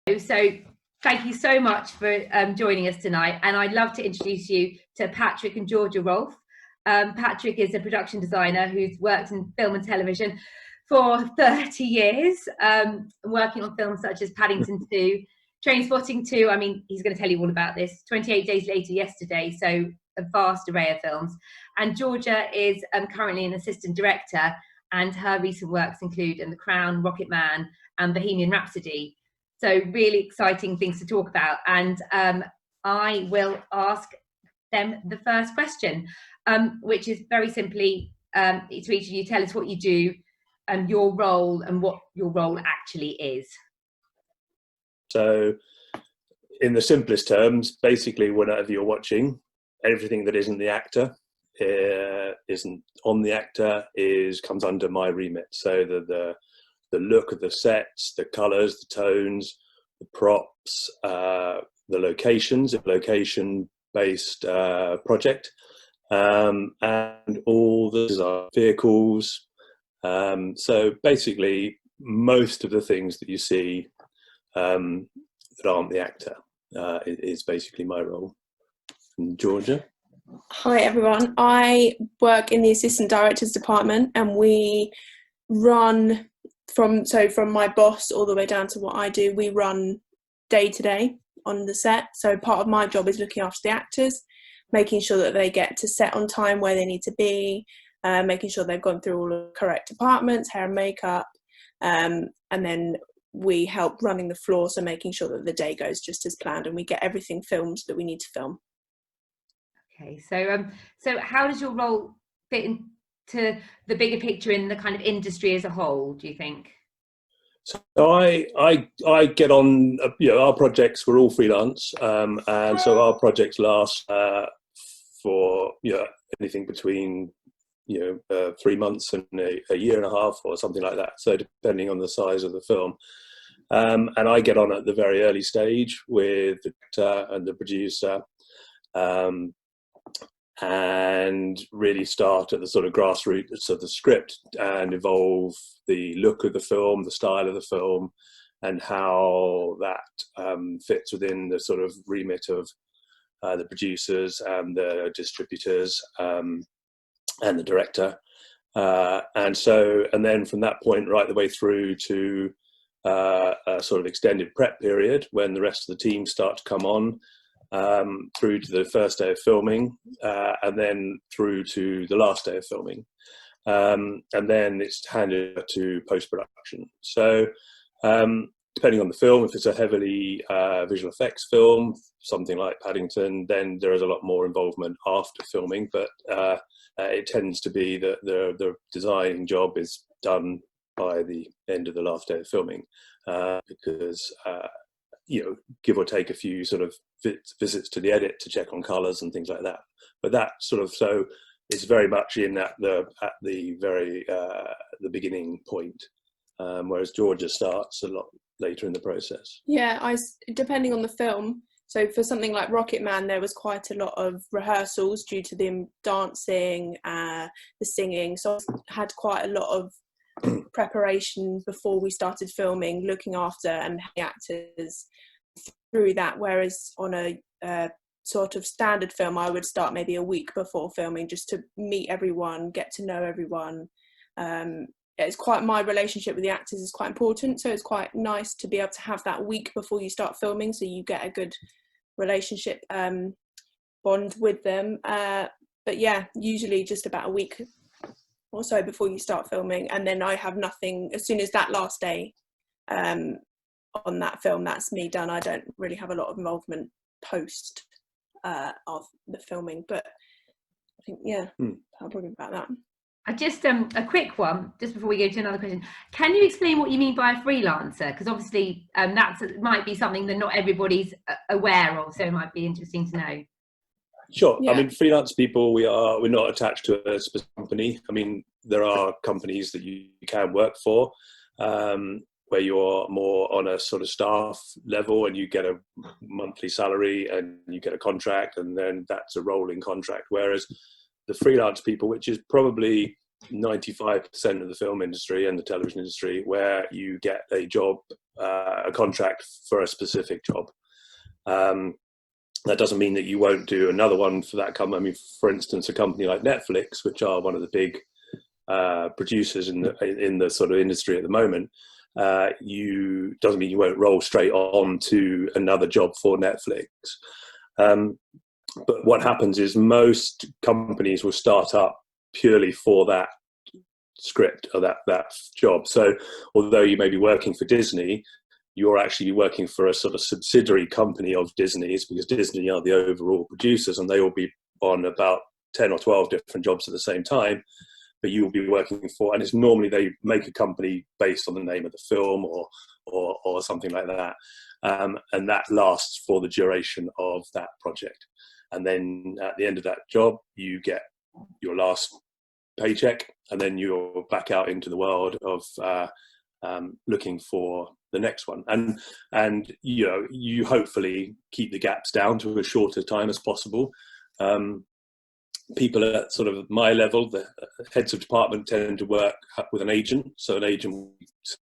So thank you so much for joining us tonight, and I'd love to introduce you to Patrick and Georgia Rolfe. Patrick is a production designer who's worked in film and television for 30 years, working on films such as Paddington 2, Trainspotting 2, I mean, he's going to tell you all about this, 28 Days Later, Yesterday, so a vast array of films. And Georgia is currently an assistant director, and her recent works include In the Crown, Rocket Man, and Bohemian Rhapsody. So really exciting things to talk about. And I will ask them the first question, which is very simply, to each of you, tell us what you do and your role and what your role actually is. So in the simplest terms, basically whenever you're watching, everything that isn't the actor, isn't on the actor, comes under my remit. So the look of the sets, the colours, the tones, the props, the locations, a location-based project, and all the design vehicles. So basically, most of the things that you see that aren't the actor is basically my role. And Georgia? Hi everyone, I work in the assistant directors department, and we run from my boss all the way down to what I do. We run day to day on the set. So part of my job is looking after the actors, making sure that they get to set on time where they need to be, making sure they've gone through all the correct departments, hair and makeup, and then we help running the floor, so making sure that the day goes just as planned and we get everything filmed that we need to film. Okay, so how does your role fit into the bigger picture in the kind of industry as a whole, do you think? So I get on, our projects, we're all freelance, and so our projects last for anything between 3 months and a year and a half or something like that. So depending on the size of the film, and I get on at the very early stage with the director and the producer. And really start at the sort of grassroots of the script and evolve the look of the film, the style of the film, and how that fits within the sort of remit of the producers and the distributors and the director. And then from that point right the way through to a sort of extended prep period when the rest of the team start to come on, through to the first day of filming, and then through to the last day of filming, and then it's handed to post-production. So depending on the film, if it's a heavily visual effects film, something like Paddington, then there is a lot more involvement after filming, but it tends to be that the design job is done by the end of the last day of filming, because give or take a few sort of visits to the edit to check on colours and things like that. But that sort of, so it's very much in at the beginning point, whereas Georgia starts a lot later in the process. Yeah, depending on the film. So for something like Rocket Man, there was quite a lot of rehearsals due to them dancing, the singing. So I had quite a lot of preparation before we started filming, looking after and the actors through that, whereas on a sort of standard film I would start maybe a week before filming just to meet everyone, get to know everyone. It's quite, my relationship with the actors is quite important, so it's quite nice to be able to have that week before you start filming so you get a good relationship bond with them, but yeah, usually just about a week or so before you start filming, and then I have nothing as soon as that last day on that film. That's me done. I don't really have a lot of involvement post of the filming, but I think I'll probably about that. I just a quick one just before we go to another question. Can you explain what you mean by a freelancer? Because obviously that might be something that not everybody's aware of, so it might be interesting to know. Sure. Yeah. I mean, freelance people, we're not attached to a specific company. I mean, there are companies that you can work for where you're more on a sort of staff level and you get a monthly salary and you get a contract, and then that's a rolling contract. Whereas the freelance people, which is probably 95% of the film industry and the television industry, where you get a job a contract for a specific job. That doesn't mean that you won't do another one for that company. I mean, for instance, a company like Netflix, which are one of the big producers in the sort of industry at the moment, doesn't mean you won't roll straight on to another job for Netflix. But what happens is most companies will start up purely for that script or that job. So although you may be working for Disney, you're actually working for a sort of subsidiary company of Disney's, because Disney are the overall producers, and they will be on about 10 or 12 different jobs at the same time. But you will be working for, and it's normally they make a company based on the name of the film or something like that, and that lasts for the duration of that project. And then at the end of that job, you get your last paycheck, and then you're back out into the world of looking for the next one. And you hopefully keep the gaps down to as short a time as possible. People at sort of my level, the heads of department, tend to work with an agent. So an agent will be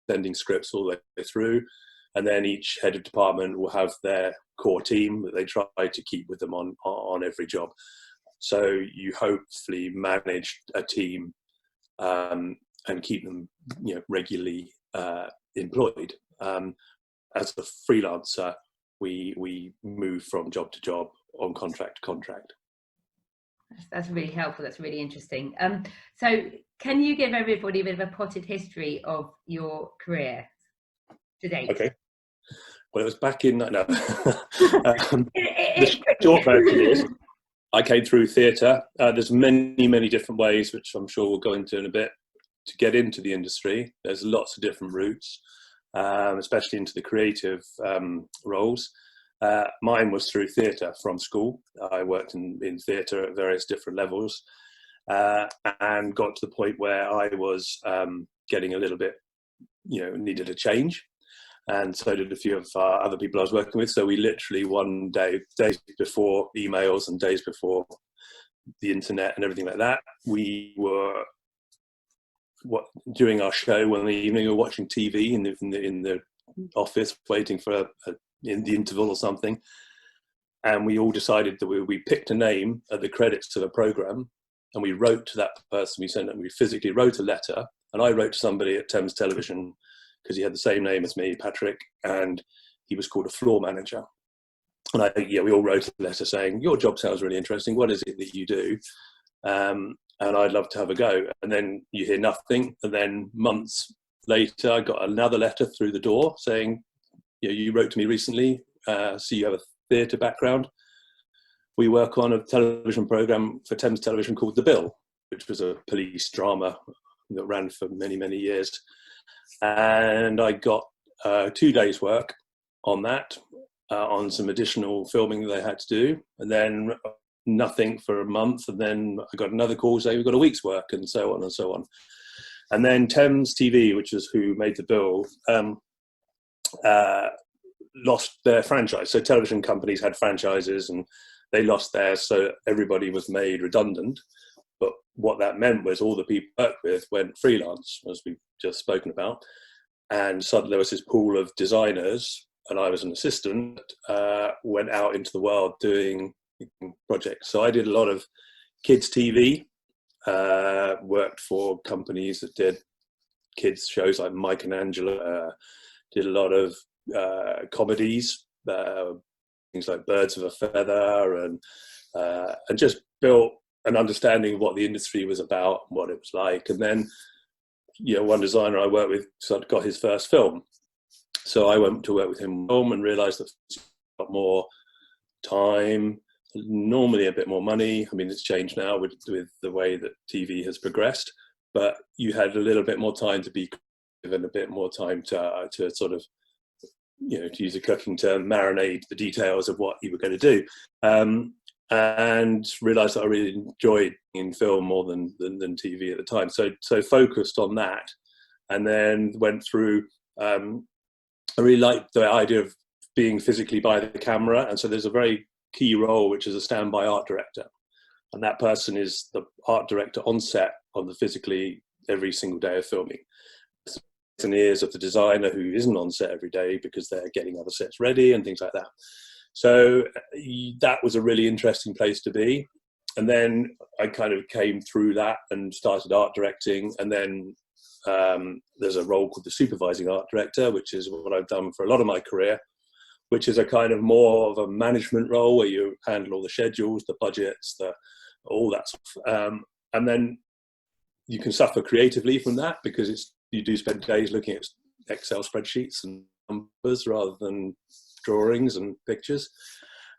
sending scripts all the way through, and then each head of department will have their core team that they try to keep with them on every job. So you hopefully manage a team and keep them regularly employed. As a freelancer, we move from job to job, on contract to contract. That's really helpful. That's really interesting. So can you give everybody a bit of a potted history of your career to date? Okay. Well, it was back in the short version is I came through theatre. There's many different ways, which I'm sure we'll go into in a bit, to get into the industry. There's lots of different routes, especially into the creative roles. Mine was through theatre from school. I worked in theatre at various different levels, and got to the point where I was getting a little bit, needed a change. And so did a few of other people I was working with. So we literally one day, days before emails and days before the internet and everything like that, we were during our show one evening, we were watching TV in the office, waiting for in the interval or something. And we all decided that we picked a name at the credits of a program, and we wrote to that person. We physically wrote a letter, and I wrote to somebody at Thames Television, because he had the same name as me, Patrick, and he was called a floor manager. And we all wrote a letter saying, your job sounds really interesting. What is it that you do? And I'd love to have a go. And then you hear nothing. And then months later, I got another letter through the door saying, you wrote to me recently, so you have a theatre background. We work on a television programme for Thames Television called The Bill, which was a police drama that ran for many years. And I got 2 days work on that, on some additional filming that they had to do, and then nothing for a month, and then I got another call saying we've got a week's work, and so on and so on. And then Thames TV, which is who made The Bill, lost their franchise. So television companies had franchises and they lost theirs, so everybody was made redundant. But what that meant was all the people I worked with went freelance, as we've just spoken about. And suddenly there was this pool of designers, and I was an assistant, went out into the world doing projects. So I did a lot of kids TV, worked for companies that did kids shows like Mike and Angela, did a lot of comedies, things like Birds of a Feather, and just built an understanding of what the industry was about and what it was like. And then, one designer I worked with sort of got his first film. So I went to work with him home and realised that he got more time, normally a bit more money. I mean, it's changed now with the way that TV has progressed, but you had a little bit more time to be creative and a bit more time to sort of, to use a cooking term, marinate the details of what you were going to do. And realised that I really enjoyed in film more than TV at the time. So focused on that, and then went through. I really liked the idea of being physically by the camera, and so there's a very key role which is a standby art director, and that person is the art director on set on the physically every single day of filming. and ears of the designer who isn't on set every day because they're getting other sets ready and things like that. So that was a really interesting place to be. And then I kind of came through that and started art directing. And then there's a role called the Supervising Art Director, which is what I've done for a lot of my career, which is a kind of more of a management role where you handle all the schedules, the budgets, all that stuff. And then you can suffer creatively from that because you do spend days looking at Excel spreadsheets and numbers rather than drawings and pictures.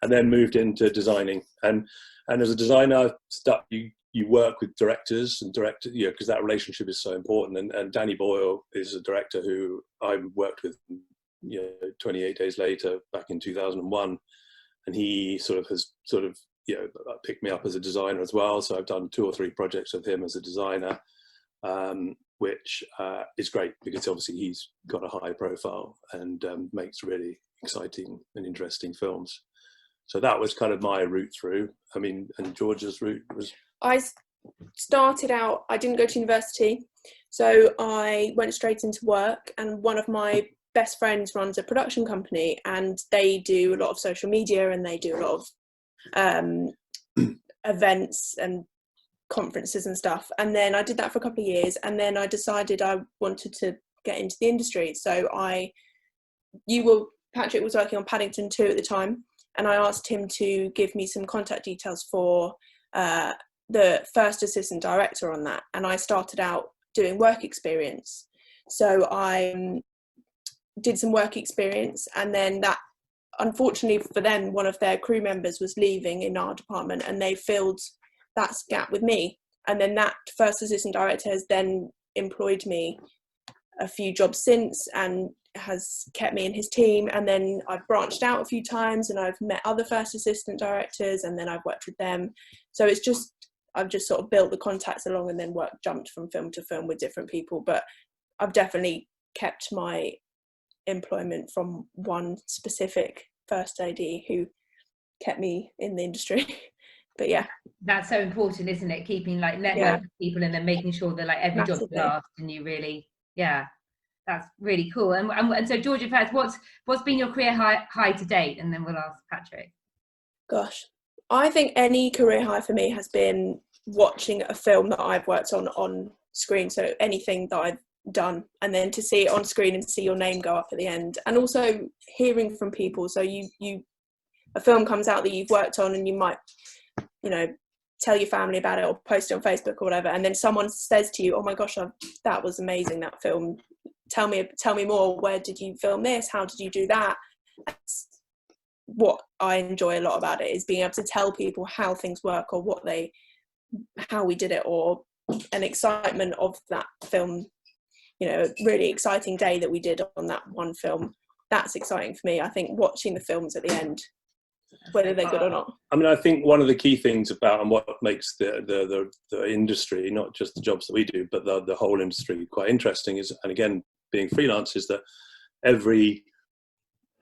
And then moved into designing. And as a designer, you work with directors and because that relationship is so important. And Danny Boyle is a director who I worked with 28 Days Later back in 2001, and he has picked me up as a designer as well. So I've done 2 or 3 projects with him as a designer, which is great because obviously he's got a high profile and makes really exciting and interesting films. So that was kind of my route through. I mean, and Georgia's route was... I started out, I didn't go to university, so I went straight into work, and one of my best friends runs a production company, and they do a lot of social media and they do a lot of events and conferences and stuff. And then I did that for a couple of years, and then I decided I wanted to get into the industry. So Patrick was working on Paddington 2 at the time, and I asked him to give me some contact details for the first assistant director on that. And I started out doing work experience. So I did some work experience, and then that, unfortunately for them, one of their crew members was leaving in our department, and they filled that gap with me. And then that first assistant director has then employed me a few jobs since and has kept me in his team. And then I've branched out a few times and I've met other first assistant directors, and then I've worked with them. So I've just sort of built the contacts along, and then jumped from film to film with different people. But I've definitely kept my employment from one specific first AD who kept me in the industry. But yeah, that's so important, isn't it? Keeping network with people and then making sure that every job lasts, and you really, that's really cool. And so Georgia, first, what's been your career high to date, and then we'll ask Patrick. Gosh, I think any career high for me has been watching a film that I've worked on screen. So anything that I've done, and then to see it on screen and see your name go up at the end, and also hearing from people. So a film comes out that you've worked on, and you might tell your family about it or post it on Facebook or whatever, and then someone says to you, oh my gosh, that was amazing, that film, tell me more, where did you film this, how did you do that? That's what I enjoy a lot about it, is being able to tell people how things work, or how we did it, or an excitement of that film, a really exciting day that we did on that one film. That's exciting for me. I think watching the films at the end, whether they're good or not. I mean, I think one of the key things about, and what makes the industry, not just the jobs that we do, but the whole industry quite interesting is, and again, being freelance, is that every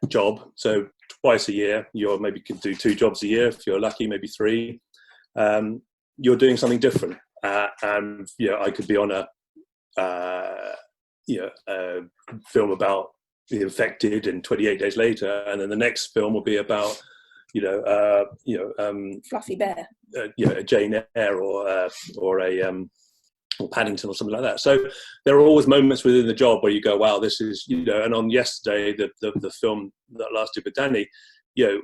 job, so twice a year, you maybe could do 2 jobs a year if you're lucky, maybe 3. You're doing something different, and I could be on a film about the infected, and 28 Days Later, and then the next film will be about Fluffy Bear, Jane Eyre, or Paddington or something like that. So there are always moments within the job where you go, wow, this is, and on Yesterday, the film that lasted with Danny,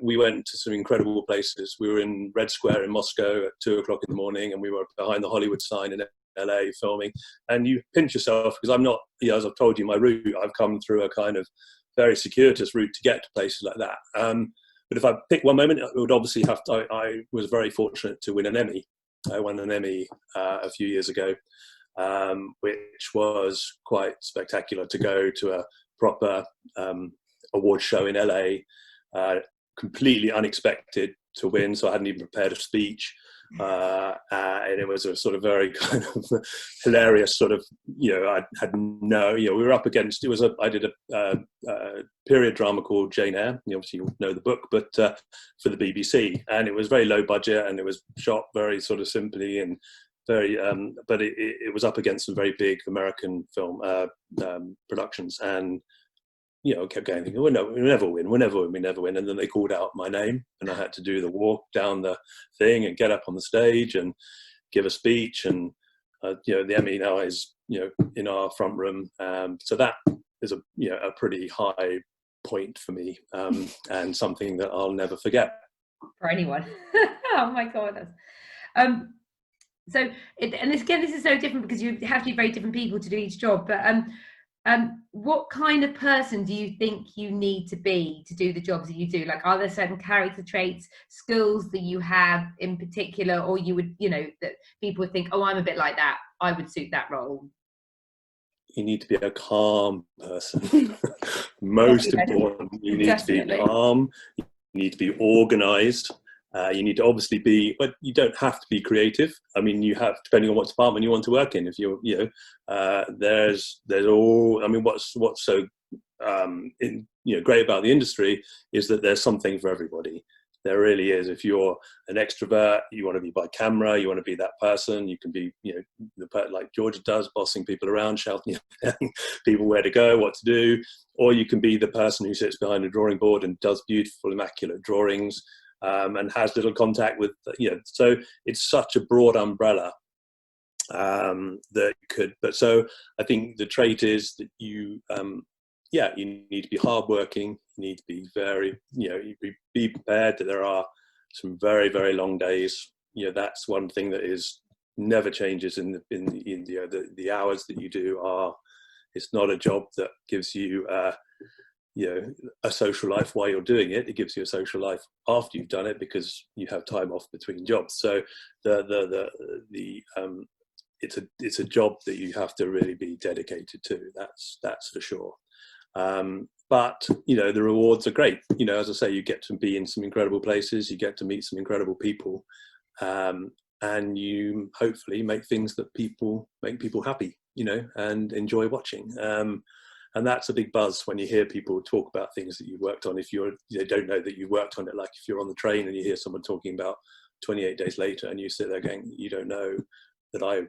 we went to some incredible places. We were in Red Square in Moscow at 2:00 in the morning, and we were behind the Hollywood sign in LA filming. And you pinch yourself, because I'm not, as I've told you, my route, I've come through a kind of very circuitous route to get to places like that. But if I pick one moment, it would obviously I was very fortunate to win an Emmy. I won an Emmy a few years ago, which was quite spectacular, to go to a proper award show in LA, completely unexpected to win. So I hadn't even prepared a speech. And it was a sort of very kind of hilarious sort of, I had we were up against, I did a period drama called Jane Eyre. Obviously you know the book, but for the BBC, and it was very low budget, and it was shot very sort of simply, and very. But it was up against some very big American film productions, and kept going, thinking, we'll never win, we never win. And then they called out my name, and I had to do the walk down the thing and get up on the stage and give a speech. And the Emmy now is in our front room, so that is a pretty high point for me, and something that I'll never forget. For anyone. Oh my god. So and this is so different because you have to be very different people to do each job, but what kind of person do you think you need to be to do the jobs that you do? Like, are there certain character traits, skills that you have in particular, or you would that people would think, oh, I'm a bit like that, I would suit that role? You need to be a calm person. Most important, you need to be calm, you need to be organized, you need to obviously be, but you don't have to be creative. I mean, you have, depending on what department you want to work in. If you're there's all, I mean, what's so great about the industry is that there's something for everybody. There really is. If you're an extrovert, you want to be by camera, you want to be that person, you can be, like Georgia does, bossing people around, shouting people where to go, what to do, or you can be the person who sits behind a drawing board and does beautiful, immaculate drawings, and has little contact with, so it's such a broad umbrella that could, but so I think the trait is that you need to be hardworking. You need to be very, be prepared that there are some very, very long days. That's one thing that is never changes in the hours that you do are. It's not a job that gives you, a social life while you're doing it. It gives you a social life after you've done it because you have time off between jobs. So it's a job that you have to really be dedicated to. That's for sure. But the rewards are great. As I say, you get to be in some incredible places, you get to meet some incredible people, and you hopefully make things that make people happy, and enjoy watching. And that's a big buzz when you hear people talk about things that you've worked on. If they don't know that you've worked on it, like if you're on the train and you hear someone talking about 28 Days Later, and you sit there going, you don't know that I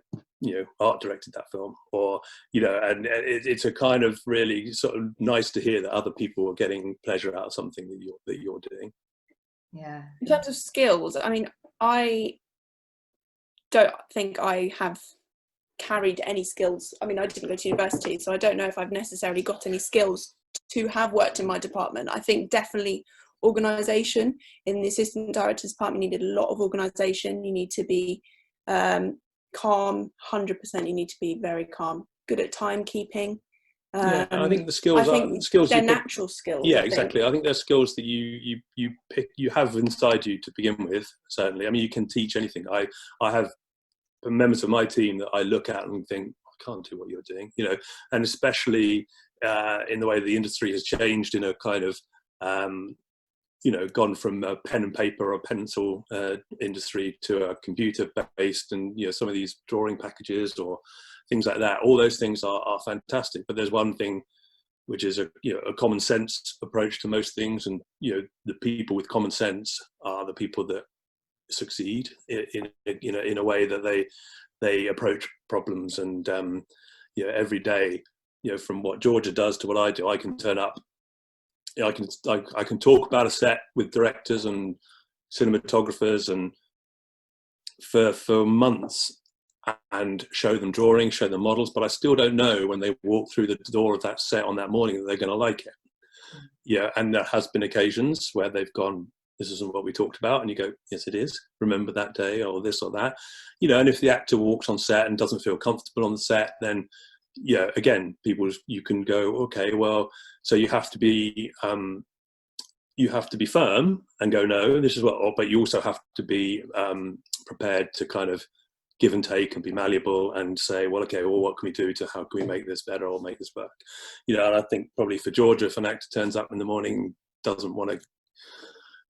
art directed that film, or and it's a kind of really sort of nice to hear that other people are getting pleasure out of something that you're doing. Yeah. In terms of skills, I mean, I don't think I have carried any skills. I mean, I didn't go to university, so I don't know if I've necessarily got any skills to have worked in my department. I think definitely organisation. In the assistant director's department, you need a lot of organisation. You need to be calm, 100%. You need to be very calm, good at timekeeping. I think the skills they're natural skills. Yeah, exactly. I think they're skills that you pick, you have inside you to begin with. Certainly, I mean, you can teach anything. I have members of my team that I look at and think, I can't do what you're doing, and especially in the way the industry has changed in a kind of gone from a pen and paper or pencil industry to a computer based, and some of these drawing packages or things like that. All those things are fantastic, but there's one thing which is a common sense approach to most things, and the people with common sense are the people that succeed in a way that they approach problems. And every day, from what Georgia does to what I do, I can turn up. I can talk about a set with directors and cinematographers and for months and show them drawings, show them models, but I still don't know when they walk through the door of that set on that morning that they're going to like it. Yeah, and there has been occasions where they've gone, this isn't what we talked about, and you go, yes it is, remember that day, or this or that. And if the actor walks on set and doesn't feel comfortable on the set, then again, you can go, okay, well, so you have to be firm and go, no, this is what, but you also have to be prepared to kind of give and take and be malleable and say, well, okay, well, what can we do how can we make this better or make this work? And I think probably for Georgia, if an actor turns up in the morning, doesn't want to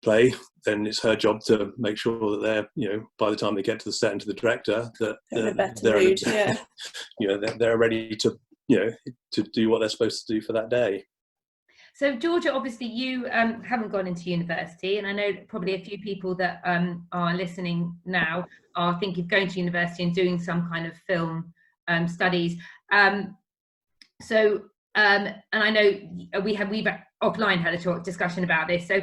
play, then it's her job to make sure that they're, by the time they get to the set and to the director, that they're in a better mood. They're ready to, to do what they're supposed to do for that day. So Georgia, obviously you haven't gone into university, and I know probably a few people that are listening now are thinking of going to university and doing some kind of film studies. And I know we've offline had a discussion about this. So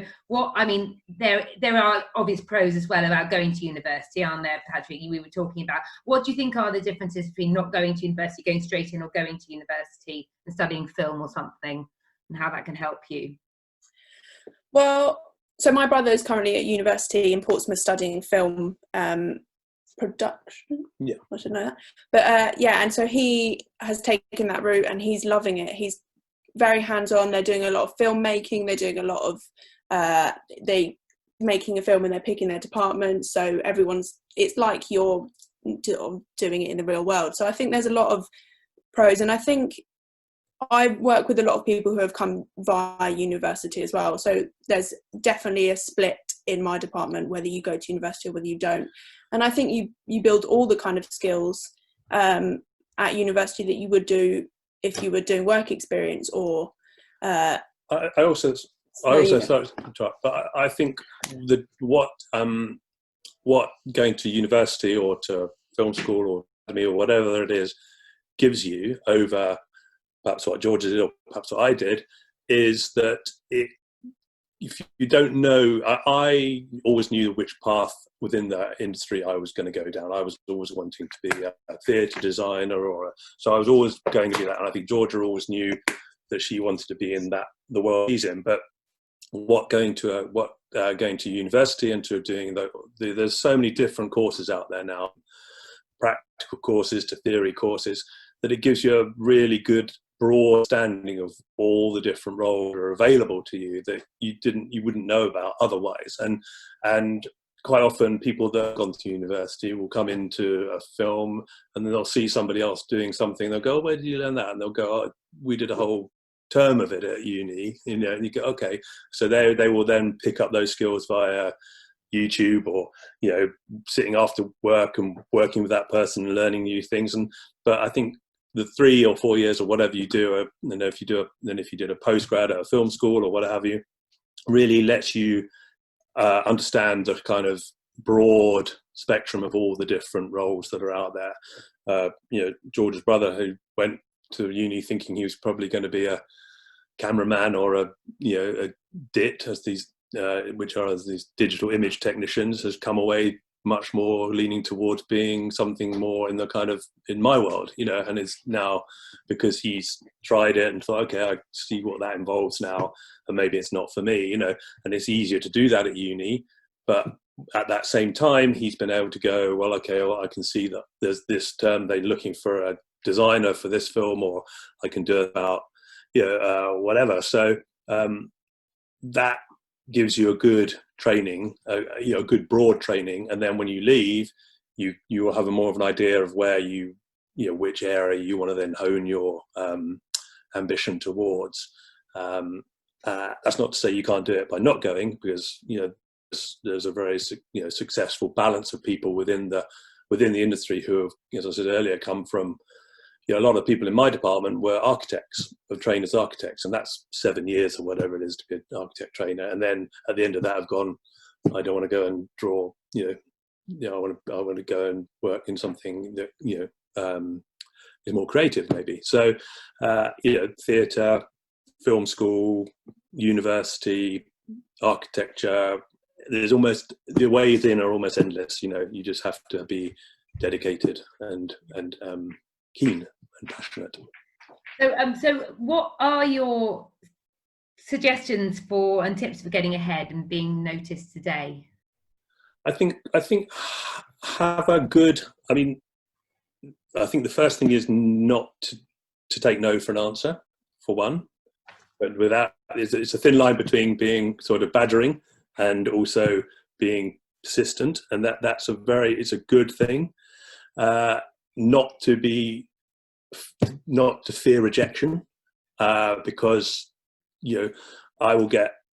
there are obvious pros as well about going to university, aren't there, Patrick? We were talking about. What do you think are the differences between not going to university, going straight in, or going to university and studying film or something, and how that can help you? Well, so my brother is currently at university in Portsmouth studying film production. Yeah, I should know that. But and so he has taken that route and he's loving it. He's very hands-on. They're doing a lot of filmmaking. They're doing a lot of they making a film and they're picking their department. So it's like you're doing it in the real world. So I think there's a lot of pros, and I think I work with a lot of people who have come via university as well. So there's definitely a split in my department, whether you go to university or whether you don't. And I think you build all the kind of skills at university that you would do if you were doing work experience or. I also thought, but I think that what going to university or to film school or academy or whatever it is gives you over perhaps what Georgia did or perhaps what I did is that if you don't know, I always knew which path within the industry I was going to go down. I was always wanting to be a theatre designer, so I was always going to be that. And I think Georgia always knew that she wanted to be in the world she's in. But going to university and to doing there's so many different courses out there now, practical courses to theory courses, that it gives you a really good broad understanding of all the different roles that are available to you that you wouldn't know about otherwise. And quite often people that have gone to university will come into a film and then they'll see somebody else doing something. They'll go, oh, where did you learn that? And they'll go, oh, we did a whole term of it at uni, and you go, okay. So they will then pick up those skills via YouTube or sitting after work and working with that person and learning new things. But I think the 3 or 4 years or whatever you do, if you did a postgrad at a film school or what have you, really lets you understand the kind of broad spectrum of all the different roles that are out there. George's brother, who went to uni thinking he was probably going to be a cameraman or a DIT, as these which are these digital image technicians, has come away much more leaning towards being something more in the kind of in my world, and it's now because he's tried it and thought, okay, I see what that involves now, and maybe it's not for me, and it's easier to do that at uni. But at that same time, he's been able to go, well, okay, I can see that there's this term they're looking for a designer for this film, or I can do it about whatever. So that gives you a good training, a good broad training, and then when you leave, you will have more of an idea of where which area you want to then hone your ambition towards. That's not to say you can't do it by not going, because there's a very successful balance of people within the industry who have, as I said earlier, come from. A lot of people in my department were architects, were trained as architects, and that's 7 years or whatever it is to be an architect trainer. And then at the end of that, I've gone, I don't want to go and draw. I want to go and work in something that is more creative, maybe. So theatre, film school, university, architecture. There's almost the ways in are almost endless. You just have to be dedicated and keen and passionate. So what are your suggestions for and tips for getting ahead and being noticed today? I think have a good. I think the first thing is not to take no for an answer, for one. But with that, it's a thin line between being sort of badgering and also being persistent, and it's a good thing. Not to fear rejection, because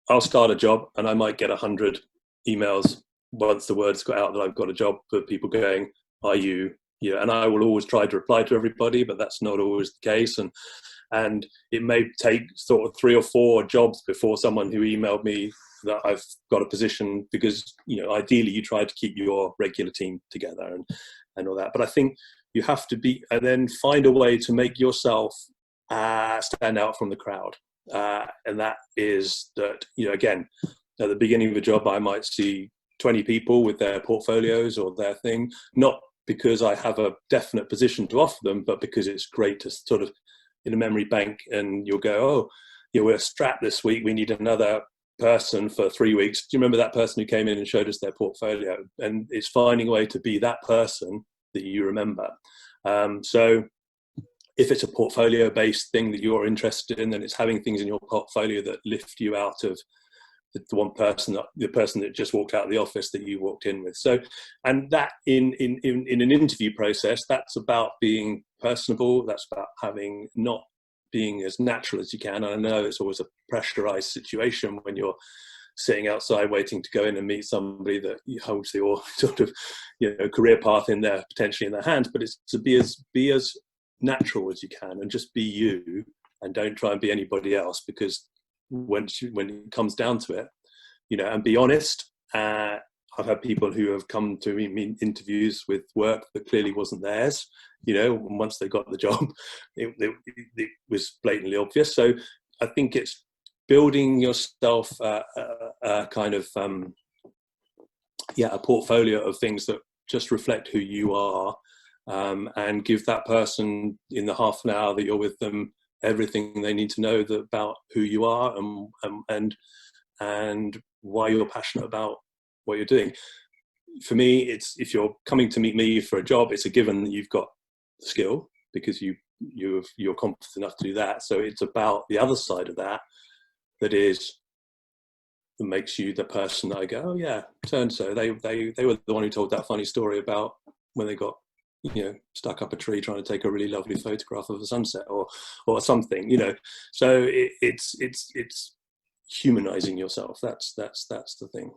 I'll start a job and I might get 100 emails once the word's got out that I've got a job, for people going, are you and I will always try to reply to everybody, but that's not always the case. And it may take sort of 3 or 4 jobs before someone who emailed me that I've got a position, because, ideally you try to keep your regular team together and all that. But I think you have to be, and then find a way to make yourself stand out from the crowd. And that is that, again, at the beginning of a job, I might see 20 people with their portfolios or their thing, not because I have a definite position to offer them, but because it's great to sort of in a memory bank, and you'll go, oh, we're strapped this week, we need another person for 3 weeks. Do you remember that person who came in and showed us their portfolio? And it's finding a way to be that person that you remember. So if it's a portfolio based thing that you're interested in, then it's having things in your portfolio that lift you out of the person that just walked out of the office that you walked in with. So, and that in an interview process, that's about being personable. That's about not being as natural as you can. And I know it's always a pressurized situation when you're sitting outside waiting to go in and meet somebody that holds the sort of career path potentially in their hands. But it's to be as natural as you can, and just be you, and don't try and be anybody else, because when it comes down to it, and be honest. I've had people who have come to me interviews with work that clearly wasn't theirs, and once they got the job, it was blatantly obvious. So I think it's building yourself a kind of, a portfolio of things that just reflect who you are, and give that person in the half an hour that you're with them everything they need to know about who you are, and why you're passionate about what you're doing. For me, it's, if you're coming to meet me for a job, it's a given that you've got the skill, because you're competent enough to do that. So it's about the other side of that that makes you the person that I go, oh yeah, so they were the one who told that funny story about when they got stuck up a tree trying to take a really lovely photograph of a sunset or something, so it's humanizing yourself. That's the thing.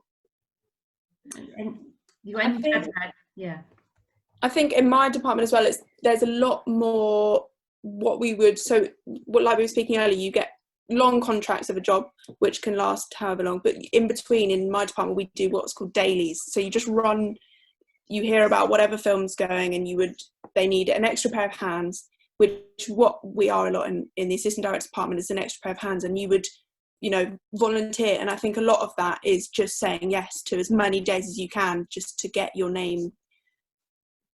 And you went to that, yeah. I think in my department as well, there's a lot more like we were speaking earlier, you get long contracts of a job which can last however long, but in between, in my department, we do what's called dailies. So you just run, you hear about whatever film's going, and they need an extra pair of hands, which what we are a lot in the assistant director department, is an extra pair of hands, and you would volunteer. And I think a lot of that is just saying yes to as many days as you can, just to get your name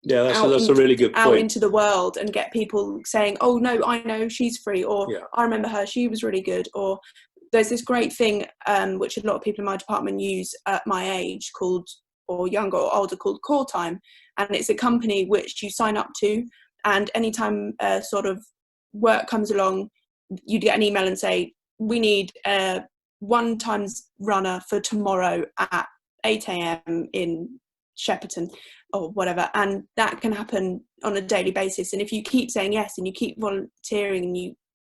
that's a really good point. Out into the world, and get people saying, oh no, I know she's free, or I remember her, she was really good. Or there's this great thing which a lot of people in my department use at my age, called, or younger or older, called Call Time. And it's a company which you sign up to, and anytime sort of work comes along, you'd get an email and say, we need a 1x runner for tomorrow at 8 a.m. in Shepperton or whatever. And that can happen on a daily basis. And if you keep saying yes, and you keep volunteering, and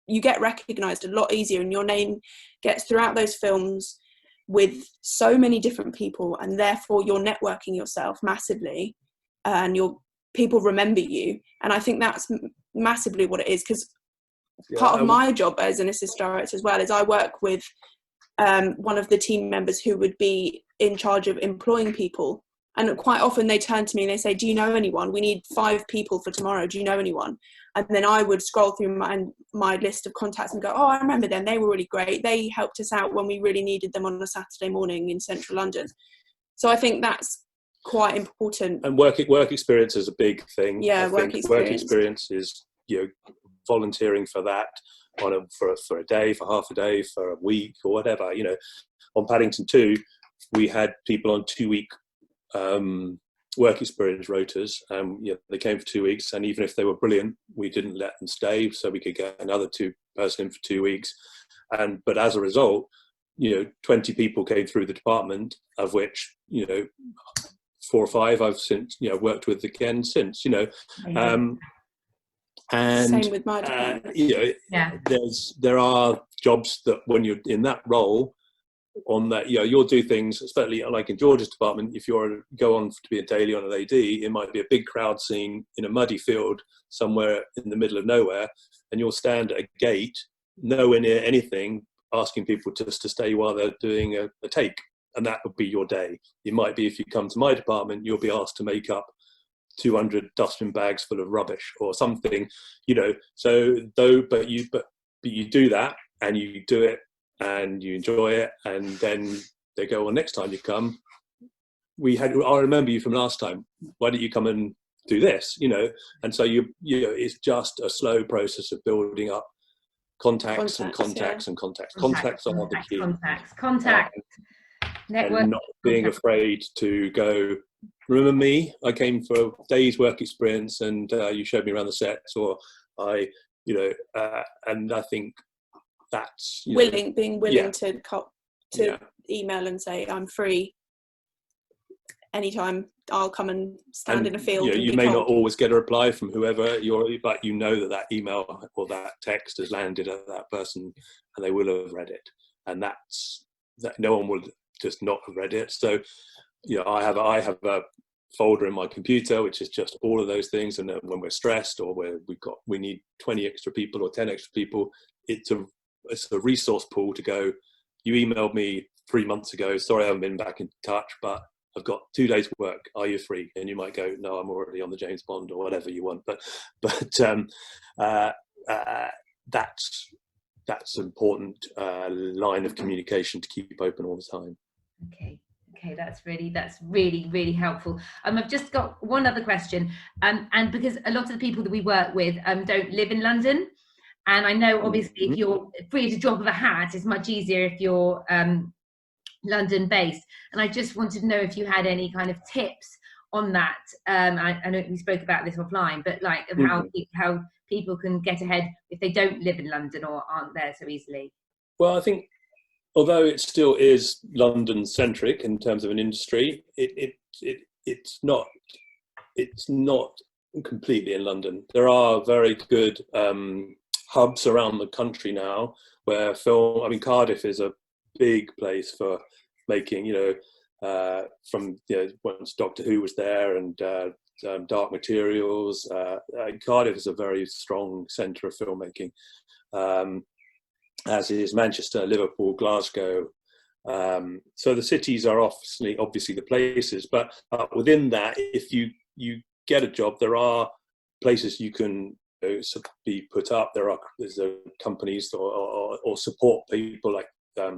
you get recognised a lot easier, and your name gets throughout those films with so many different people, and therefore you're networking yourself massively, and people remember you. And I think that's massively what it is, because part of my job as an assistant director as well is I work with one of the team members who would be in charge of employing people, and quite often they turn to me and they say, do you know anyone? We need 5 people for tomorrow, do you know anyone? And then I would scroll through my list of contacts and go, oh, I remember them, they were really great, they helped us out when we really needed them on a Saturday morning in central London. So I think that's quite important. And work experience is a big thing. Work experience is volunteering for that for a day, for half a day, for a week, or whatever. On Paddington 2, we had people on 2-week work experience rotas. They came for 2 weeks, and even if they were brilliant, we didn't let them stay, so we could get another person in for 2 weeks. But as a result, 20 people came through the department, of which 4 or 5 I've since worked with again since. And same with my department. there are jobs that when you're in that role, on that. You'll do things, especially like in George's department. If you go on to be a daily on an AD, it might be a big crowd scene in a muddy field somewhere in the middle of nowhere, and you'll stand at a gate nowhere near anything, asking people just to stay while they're doing a take, and that would be your day. It might be, if you come to my department, you'll be asked to make up 200 dustbin bags full of rubbish or something, so but you do that, and you do it and you enjoy it, and then they go, well, next time you come, I remember you from last time, why don't you come and do this, and so it's just a slow process of building up contacts and contacts yeah. and contacts. Contacts are the key. Contact. Network. And not being afraid to go, remember me? I came for a day's work experience, and you showed me around the sets, or and I think that's being willing to email and say, I'm free anytime, I'll come and stand in a field. You may not always get a reply from whoever but that email or that text has landed at that person, and they will have read it, and that no one will just not have read it. So I have a folder in my computer which is just all of those things, and when we're stressed or we need 20 extra people or 10 extra people, it's a resource pool to go, you emailed me 3 months ago, sorry I haven't been back in touch, but I've got 2 days work, are you free? And you might go, no, I'm already on the James Bond, or whatever you want, but that's important line of communication to keep open all the time. Okay, that's really helpful. I've just got one other question, and because a lot of the people that we work with don't live in London, and I know obviously if you're free to drop of a hat, it's much easier if you're London based, and I just wanted to know if you had any kind of tips on that. I know we spoke about this offline, but like of how people can get ahead if they don't live in London or aren't there so easily. Well, I think although it still is London centric in terms of an industry, it's not completely in London. There are very good hubs around the country now where film. I mean, Cardiff is a big place for making. From once Doctor Who was there, and Dark Materials. Cardiff is a very strong centre of filmmaking. As is Manchester, Liverpool, Glasgow. So the cities are obviously the places, but within that, if you get a job, there are places you can be put up. There's companies or support people like via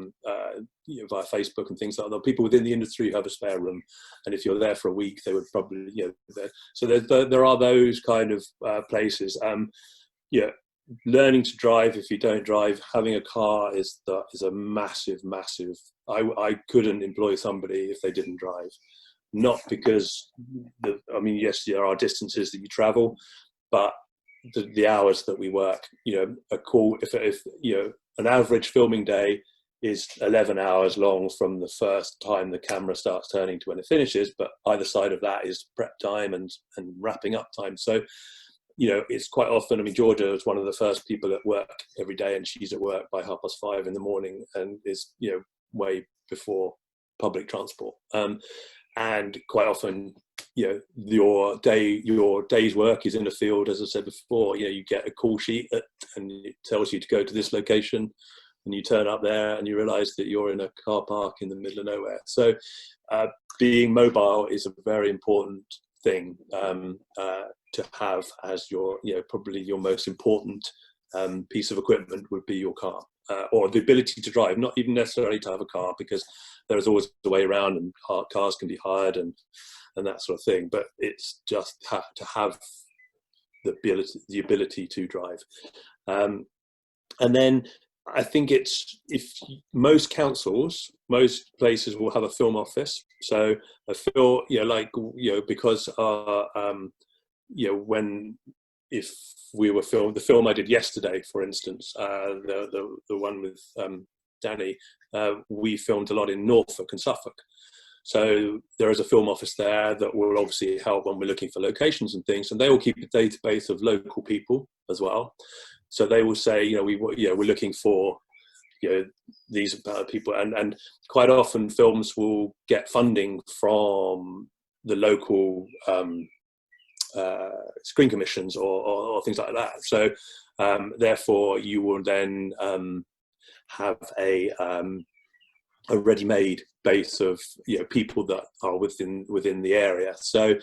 Facebook and things like that. People within the industry who have a spare room, and if you're there for a week, they would probably so there are those kind of places. Learning to drive, if you don't drive, having a car is a massive. I couldn't employ somebody if they didn't drive. Not because yes, there are distances that you travel, but the hours that we work. If an average filming day is 11 hours long from the first time the camera starts turning to when it finishes, but either side of that is prep time and wrapping up time. So it's quite often, Georgia is one of the first people at work every day, and she's at work by 5:30 in the morning, and is, way before public transport. And quite often, your day's work is in the field, as I said before. You get a call sheet and it tells you to go to this location, and you turn up there and you realise that you're in a car park in the middle of nowhere. So being mobile is a very important thing to have as your, probably your most important piece of equipment would be your car, or the ability to drive, not even necessarily to have a car, because there's always a way around, and cars can be hired and that sort of thing, but it's just to have the ability to drive. And then I think most councils, most places will have a film office. So a film, because if we were filmed, the film I did yesterday, for instance, the one with Danny, we filmed a lot in Norfolk and Suffolk. So there is a film office there that will obviously help when we're looking for locations and things, and they will keep a database of local people as well. So they will say, we're looking for these people, and quite often films will get funding from the local screen commissions or things like that. So therefore you will then have a ready-made base of people that are within the area. So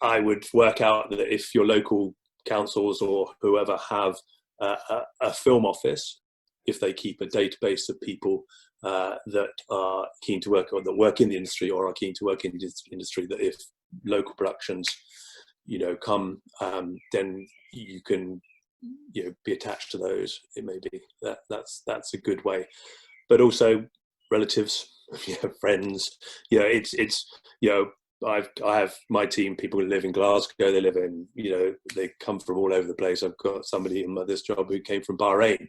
I would work out that if your local councils or whoever have a film office, if they keep a database of people that are keen to work, or that work in the industry or are keen to work in the industry, that if local productions come, then you can be attached to those. It may be that's a good way. But also relatives, friends, I have my team, people who live in Glasgow, they live in, they come from all over the place. I've got somebody in this job who came from Bahrain,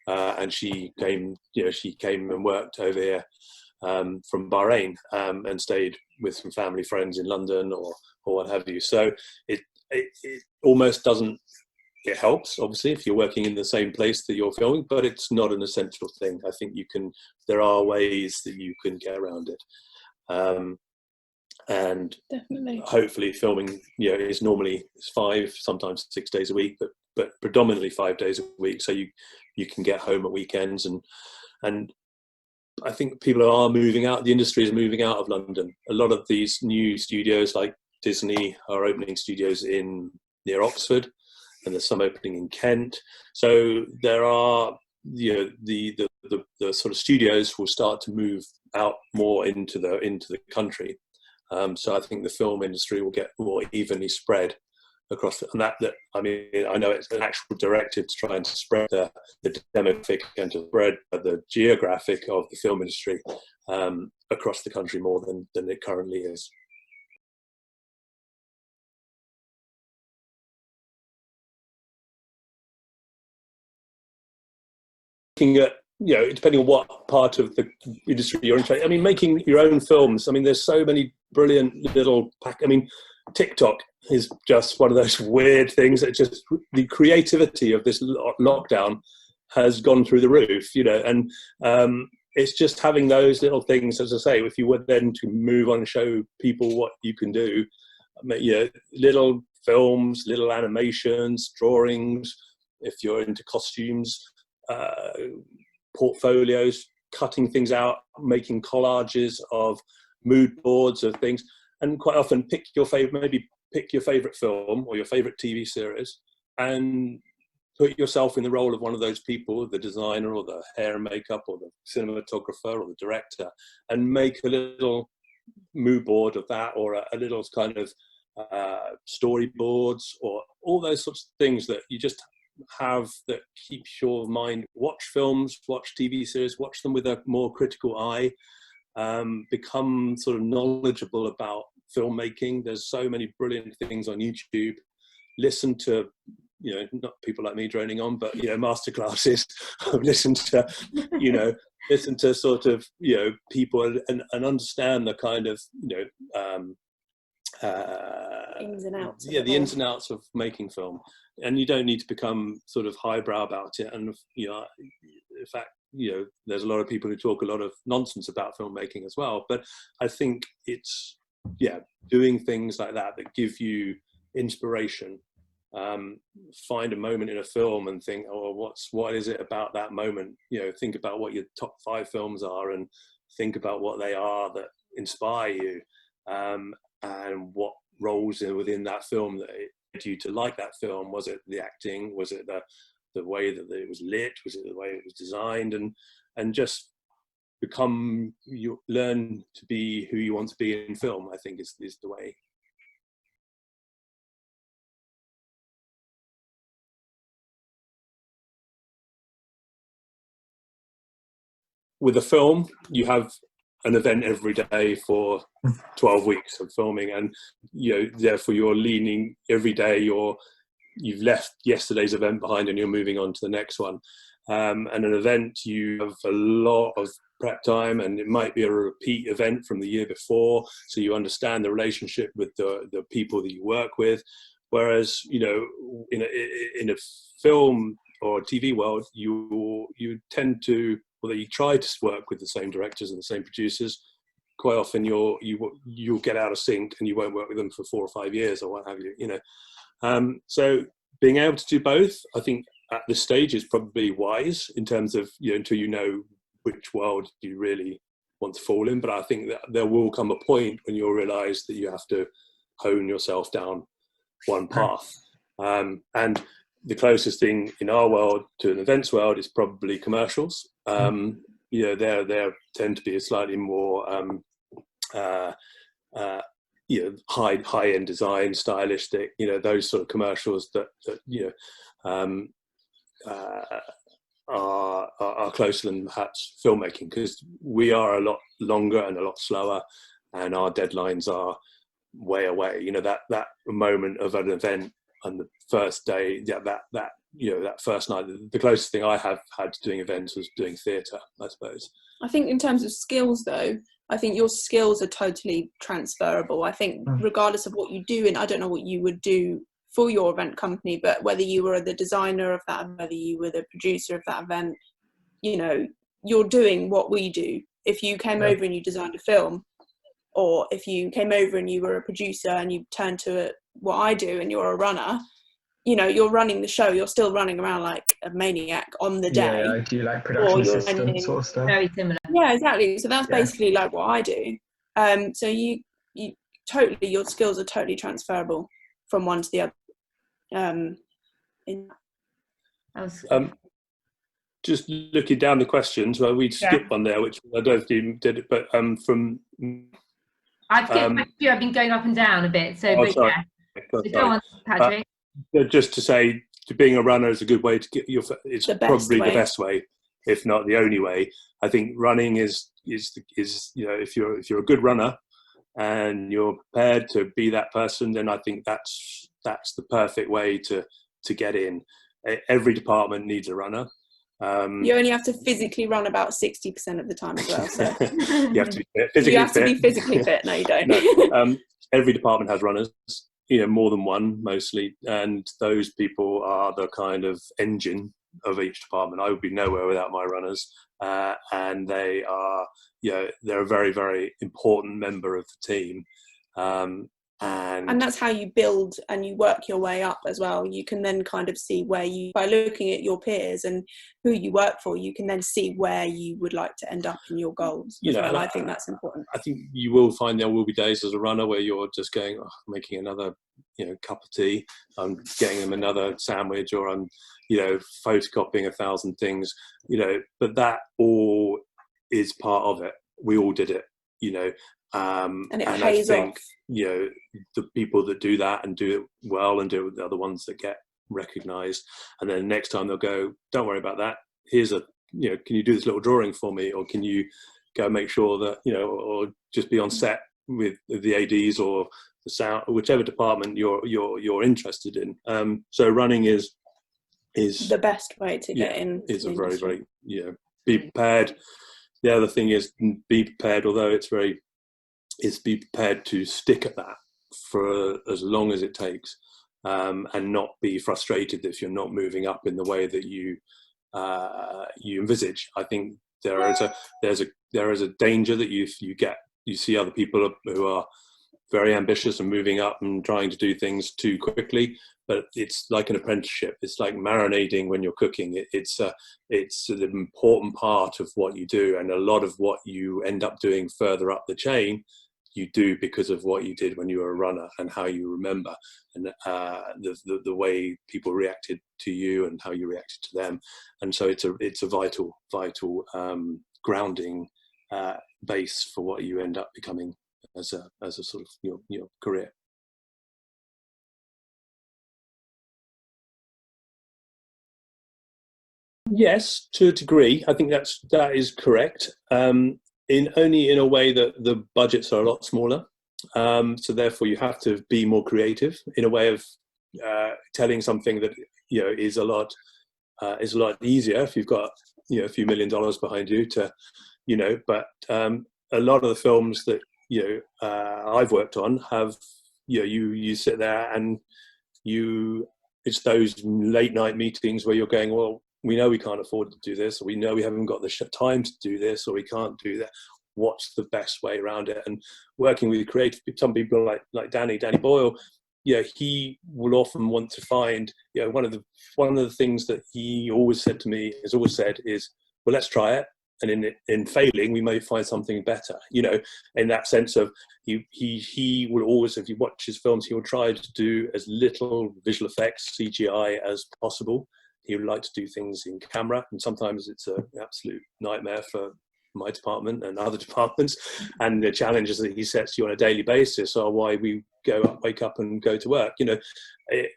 and she came and worked over here from Bahrain, and stayed with some family friends in London or what have you. So it almost doesn't, it helps obviously if you're working in the same place that you're filming, but it's not an essential thing. I think there are ways that you can get around it. And definitely, hopefully filming is normally 5, sometimes 6 days a week, but predominantly 5 days a week, so you can get home at weekends. And I think people are moving out, the industry is moving out of London. A lot of these new studios like Disney are opening studios near Oxford, and there's some opening in Kent. So there are the sort of studios will start to move out more into the country. So I think the film industry will get more evenly spread across and that I mean, I know it's an actual directive to try and spread the demographic and to spread the geographic of the film industry across the country more than it currently is. Looking at, depending on what part of the industry you're interested in, I mean, making your own films, I mean, there's so many brilliant little TikTok is just one of those weird things that just, the creativity of this lockdown has gone through the roof, and it's just having those little things, as I say, if you were then to move on and show people what you can do, little films, little animations, drawings, if you're into costumes, portfolios, cutting things out, making collages of mood boards of things, and quite often pick your favorite film or your favorite TV series and put yourself in the role of one of those people, the designer or the hair and makeup or the cinematographer or the director, and make a little mood board of that, or a little kind of storyboards, or all those sorts of things that you just have that keeps your mind. Watch films, watch TV series, watch them with a more critical eye, become sort of knowledgeable about filmmaking. There's so many brilliant things on YouTube. Listen to, not people like me droning on, but masterclasses. listen to sort of people and understand the kind of ins and outs. The ins and outs of making film. And you don't need to become sort of highbrow about it. And in fact, there's a lot of people who talk a lot of nonsense about filmmaking as well. But I think it's doing things like that give you inspiration. Find a moment in a film and think, what is it about that moment? Think about what your top 5 films are, and think about what they are that inspire you, and what roles within that film that led you to like that film. Was it the acting? Was it the way that it was lit? Was it the way it was designed? And just learn to be who you want to be in film, I think is the way. With a film, you have an event every day for 12 weeks of filming, and therefore you're leaning every day. You've left yesterday's event behind and you're moving on to the next one. And an event, you have a lot of prep time, and it might be a repeat event from the year before, so you understand the relationship with the people that you work with. Whereas in a film, or TV world, you tend to, although you try to work with the same directors and the same producers, quite often you'll get out of sync and you won't work with them for 4 or 5 years or what have you. So being able to do both, I think at this stage is probably wise in terms of, until you know which world you really want to fall in. But I think that there will come a point when you'll realise that you have to hone yourself down one path. And the closest thing in our world to an events world is probably commercials. They tend to be a slightly more high end design, stylistic. Those sort of commercials that are closer than perhaps filmmaking, because we are a lot longer and a lot slower, and our deadlines are way away. That moment of an event on the first day, that first night, the closest thing I have had to doing events was doing theatre, I suppose. I think in terms of skills, though, I think your skills are totally transferable. I think regardless of what you do, and I don't know what you would do for your event company, but whether you were the designer of that, whether you were the producer of that event, you're doing what we do. If you came over and you designed a film, or if you came over and you were a producer and you turned to what I do and you're a runner, you're running the show, you're still running around like a maniac on the day. Yeah, I do like production assistant sort of stuff. Very similar. Yeah, exactly. So that's basically like what I do. So you totally, your skills are totally transferable from one to the other. Just looking down the questions, well, we'd skip one there, which I don't know if you did it, but from... I've skipped a few, I've been going up and down a bit, so, but sorry. So go on, Patrick. Just to say, being a runner is a good way to get it's probably the best way, if not the only way. I think running is if you're a good runner and you're prepared to be that person, then I think that's the perfect way to get in. Every department needs a runner. You only have to physically run about 60% of the time as well. So you have to be physically fit. No, you don't. No. Every department has runners, more than one mostly, and those people are the kind of engine of each department. I would be nowhere without my runners, and they are, they're a very, very important member of the team. And that's how you build and you work your way up as well. You can then kind of see where by looking at your peers and who you work for, you can then see where you would like to end up in your goals. And I think that's important. I think you will find there will be days as a runner where you're just going, making another, cup of tea. I'm getting them another sandwich, or I'm, photocopying 1,000 things, but that all is part of it. We all did it, and it and pays I think, off. The people that do that and do it well and do it, are the ones that get recognised. And then next time they'll go, don't worry about that. Here's can you do this little drawing for me, or can you go make sure that or just be on set with the ADs or the sound, whichever department you're interested in. So running is the best way to get in. It's a very, very be prepared. The other thing is be prepared, although is be prepared to stick at that for as long as it takes, and not be frustrated if you're not moving up in the way that you envisage. I think there is a danger that you see other people who are very ambitious and moving up and trying to do things too quickly, but it's like an apprenticeship. It's like marinating when you're cooking. It's an important part of what you do, and a lot of what you end up doing further up the chain you do because of what you did when you were a runner and how you remember, and the way people reacted to you and how you reacted to them. And so it's a vital grounding base for what you end up becoming as a sort of your career. Yes, to a degree. I think that is correct. Only in a way that the budgets are a lot smaller. So therefore you have to be more creative in a way of telling something that is a lot easier if you've got a few $1 million behind you to but a lot of the films that I've worked on have you sit there and you it's those late night meetings where you're going, well, we know we can't afford to do this, or we know we haven't got the time to do this, or we can't do that. What's the best way around it? And working with creative, some people like Danny Boyle, he will often want to find, one of the things that he always said to me, has always said is, well, let's try it. And in failing, we may find something better, in that sense of he will always, if you watch his films, he will try to do as little visual effects, CGI as possible. He would like to do things in camera, and sometimes it's an absolute nightmare for my department and other departments. And the challenges that he sets you on a daily basis are why we wake up and go to work. If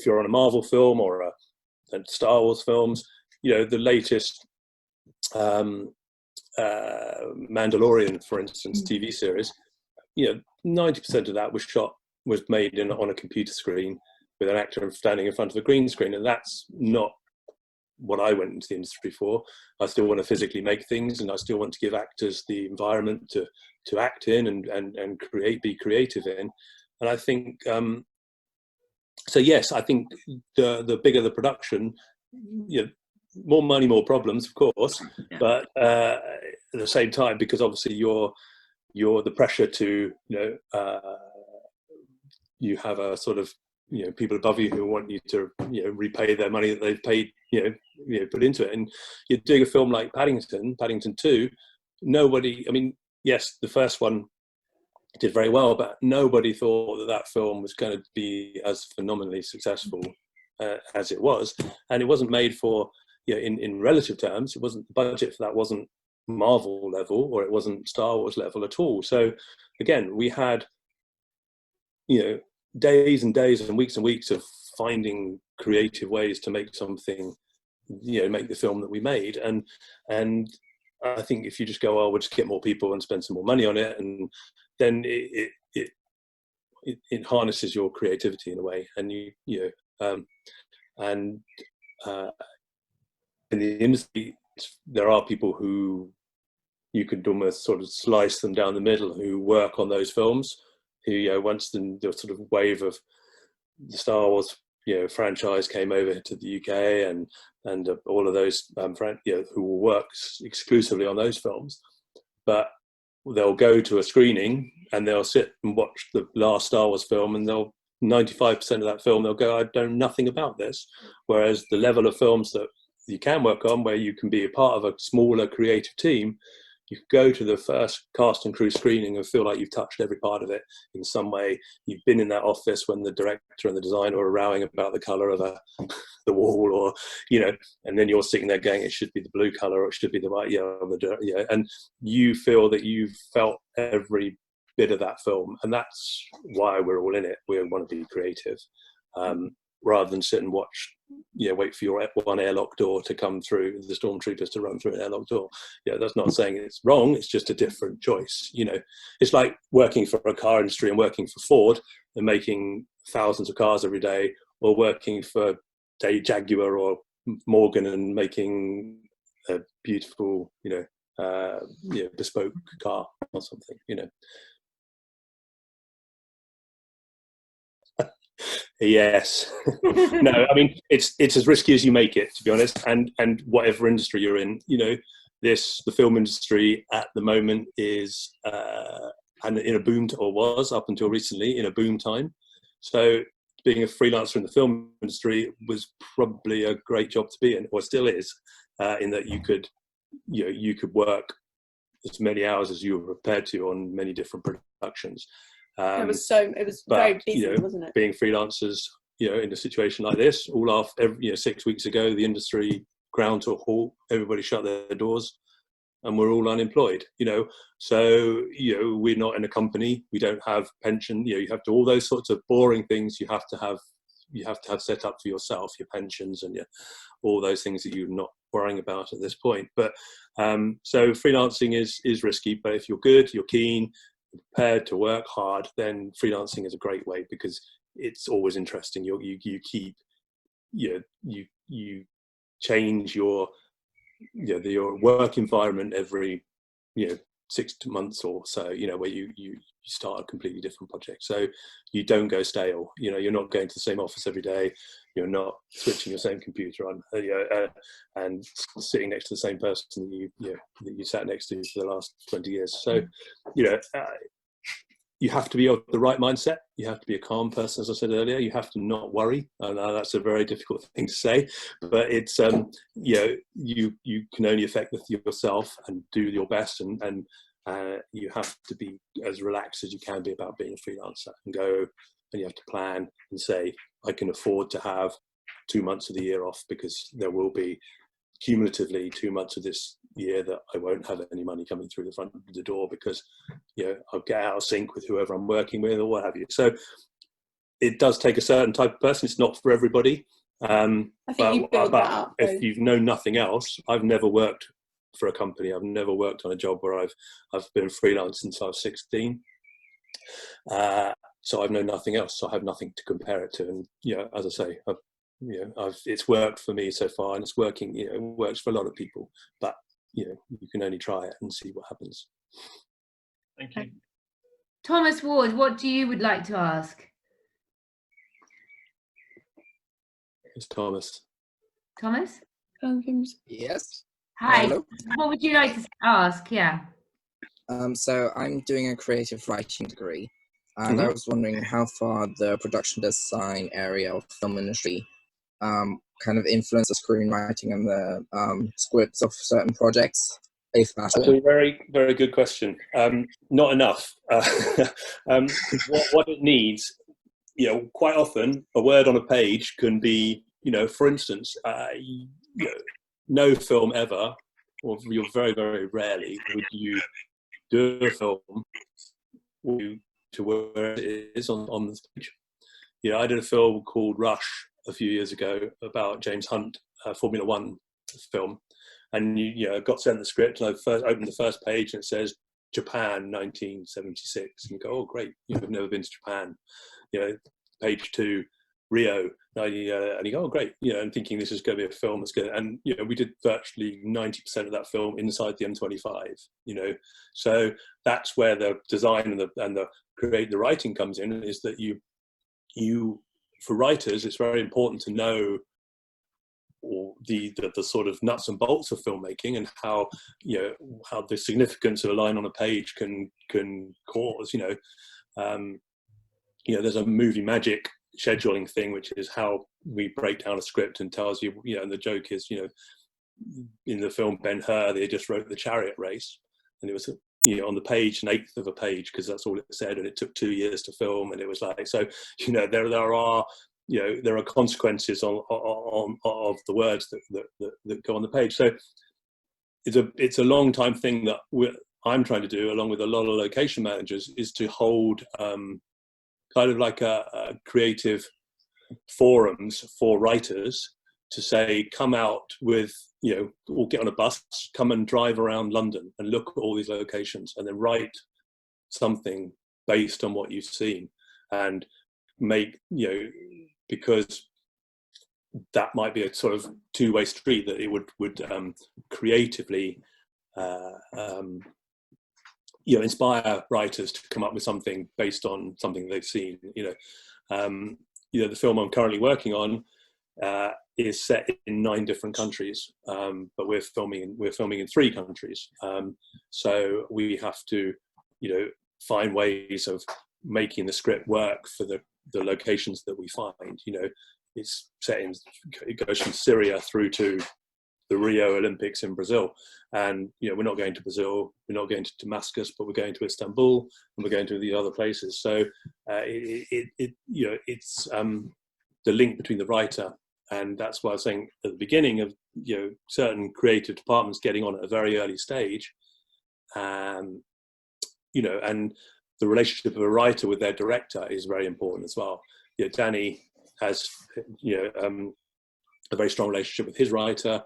you're on a Marvel film or a Star Wars films, the latest Mandalorian, for instance, TV series, 90% of that was made on a computer screen with an actor standing in front of a green screen, and that's not what I went into the industry for. I still want to physically make things, and I still want to give actors the environment to act in and be creative in. And I think so. Yes, I think the bigger the production, more money, more problems, of course. Yeah. But at the same time, because obviously you're the pressure to you have a sort of people above you who want you to repay their money that they've paid put into it. And you're doing a film like Paddington 2. Nobody, I mean, yes, the first one did very well, but nobody thought that film was going to be as phenomenally successful as it was. And it wasn't made for, in relative terms, it wasn't, the budget for that wasn't Marvel level, or it wasn't Star Wars level at all. So again, we had days and days and weeks of finding creative ways to make something, make the film that we made. And I think if you just go, oh, we'll just get more people and spend some more money on it, and then it harnesses your creativity in a way. And in the industry, there are people who you could almost sort of slice them down the middle, who work on those films, who once the sort of wave of the Star Wars franchise came over to the UK, and all of those who will work exclusively on those films, but they'll go to a screening and they'll sit and watch the last Star Wars film, and 95% of that film they'll go, I know nothing about this. Whereas the level of films that you can work on, where you can be a part of a smaller creative team, you go to the first cast and crew screening and feel like you've touched every part of it in some way. You've been in that office when the director and the designer are rowing about the colour of the wall, or and then you're sitting there going, it should be the blue colour, or it should be the white, and you feel that you've felt every bit of that film, and that's why we're all in it. We want to be creative, rather than sit and watch, wait for your one airlock door to come through, the stormtroopers to run through an airlock door. That's not saying it's wrong, it's just a different choice. It's like working for a car industry and working for Ford and making thousands of cars every day, or working for Jaguar or Morgan and making a beautiful, bespoke car or something, Yes. No, I mean, it's as risky as you make it, to be honest. And whatever industry you're in, the film industry at the moment is and in a boom, or was up until recently in a boom time. So being a freelancer in the film industry was probably a great job to be in, or still is, in that you could work as many hours as you were prepared to on many different productions. It was very busy, wasn't it? Being freelancers, in a situation like this, all after 6 weeks ago, the industry ground to a halt. Everybody shut their doors, and we're all unemployed. So we're not in a company. We don't have pension. You have to, all those sorts of boring things. You have to have set up for yourself, your pensions and all those things that you're not worrying about at this point. But so freelancing is risky. But if you're good, you're keen, prepared to work hard, then freelancing is a great way, because it's always interesting. You keep you change your work environment every 6 months or so, where you start a completely different project. So you don't go stale. You're not going to the same office every day. You're not switching your same computer on, and sitting next to the same person that you sat next to for the last 20 years. So, you have to be of the right mindset. You have to be a calm person, as I said earlier. You have to not worry. I know that's a very difficult thing to say, but it's you can only affect yourself and do your best, and you have to be as relaxed as you can be about being a freelancer, and go, and you have to plan and say, I can afford to have 2 months of the year off, because there will be cumulatively 2 months of this year that I won't have any money coming through the front of the door, because I'll get out of sync with whoever I'm working with, or what have you. So it does take a certain type of person. It's not for everybody. I think you build that up. If you've known nothing else, I've never worked for a company. I've never worked on a job where I've been freelance since I was 16. So I've known nothing else. So I have nothing to compare it to. And as I say, it's worked for me so far, and it's working. It works for a lot of people. But you can only try it and see what happens. Thank you. Thomas Ward, what do you would like to ask? It's Thomas. Thomas? Yes. Hi. Hello. What would you like to ask? Yeah. So I'm doing a creative writing degree, and I was wondering how far the production design area of film industry kind of influence the screenwriting and the scripts of certain projects, if at all. That's a very, very good question. Not enough. What it needs, quite often a word on a page can be, for instance, no film ever, or you're very, very rarely would you do a film to where it is on the page. I did a film called Rush a few years ago about James Hunt, Formula One film, and got sent the script, and I opened the first page and it says Japan 1976, and you go, oh great, you've never been to Japan. Page 2, Rio, and you go, oh great, and thinking this is going to be a film that's good. And we did virtually 90% of that film inside the M25. So that's where the design and the writing comes in, is that you for writers, it's very important to know the sort of nuts and bolts of filmmaking, and how the significance of a line on a page can cause there's a movie magic scheduling thing, which is how we break down a script and tells you, and the joke is, in the film Ben-Hur, they just wrote the chariot race, and it was on the page, an eighth of a page, because that's all it said, and it took 2 years to film, and it was like, so there are consequences of the words that go on the page. So it's a long time thing that I'm trying to do, along with a lot of location managers, is to hold kind of like a creative forums for writers to say, come out with, or get on a bus, come and drive around London and look at all these locations, and then write something based on what you've seen, and make, because that might be a sort of two-way street, that it would creatively inspire writers to come up with something based on something they've seen. The film I'm currently working on is set in 9 different countries, but we're filming in 3 countries. So we have to, find ways of making the script work for the locations that we find. It's set in, it goes from Syria through to the Rio Olympics in Brazil, and we're not going to Brazil, we're not going to Damascus, but we're going to Istanbul, and we're going to the other places. So it's the link between the writer, and that's why I was saying at the beginning of certain creative departments getting on at a very early stage, and the relationship of a writer with their director is very important as well. Danny has a very strong relationship with his writer,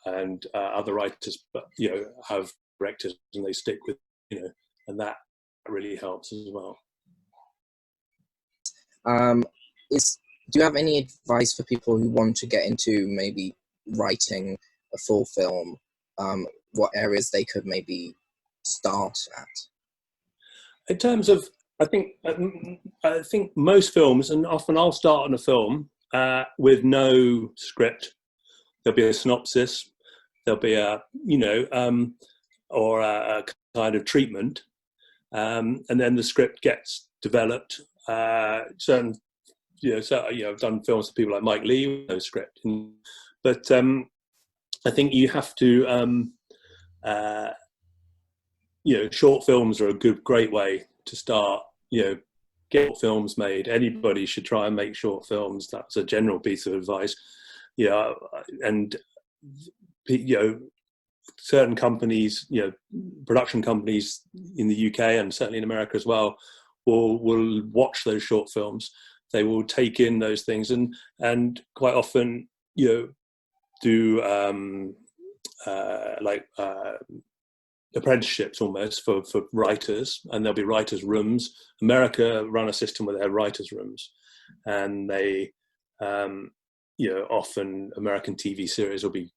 and other writers, but have directors, and they stick with and that really helps as well. Do you have any advice for people who want to get into maybe writing a full film? What areas they could maybe start at? In terms of, I think most films, and often I'll start on a film with no script. There'll be a synopsis, there'll be a, or a kind of treatment, and then the script gets developed. I've done films for people like Mike Lee with no script, but I think you have to, short films are a great way to start. Get films made. Anybody should try and make short films. That's a general piece of advice. And certain companies, production companies in the UK and certainly in America as well, will watch those short films. They will take in those things and quite often, do apprenticeships almost for writers, and there'll be writers' rooms. America run a system where they have writers' rooms, and they, often American TV series will be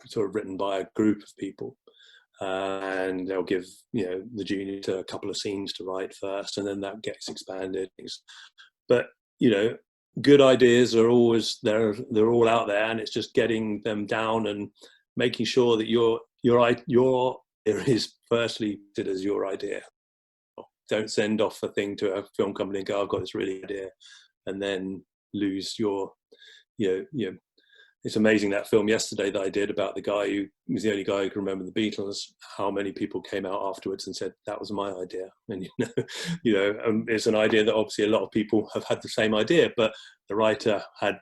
sort of written by a group of people, and they'll give the junior to a couple of scenes to write first, and then that gets expanded. But good ideas are always there; they're all out there, and it's just getting them down and making sure that your is firstly considered as your idea. Don't send off a thing to a film company and go, I've got this really good idea, and then lose your, it's amazing that film Yesterday that I did about the guy who was the only guy who can remember the Beatles, how many people came out afterwards and said, that was my idea. And, it's an idea that obviously a lot of people have had the same idea, but the writer had,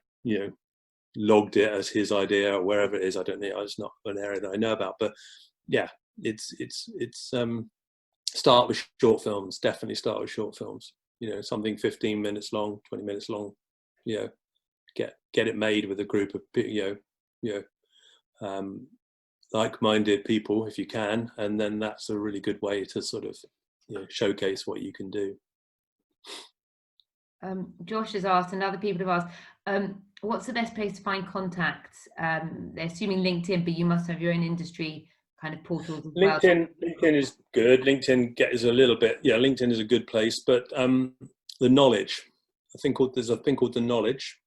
logged it as his idea or wherever it is. I don't know. It's not an area that I know about, but yeah, it's start with short films. Definitely start with short films. Something 15 minutes long, 20 minutes long. Get it made with a group of like-minded people if you can, and then that's a really good way to sort of showcase what you can do. Josh has asked, and other people have asked, what's the best place to find contacts? They're assuming LinkedIn, but you must have your own industry kind of portals as well. LinkedIn is good. LinkedIn is a little bit, LinkedIn is a good place, but the knowledge, there's a thing called the knowledge.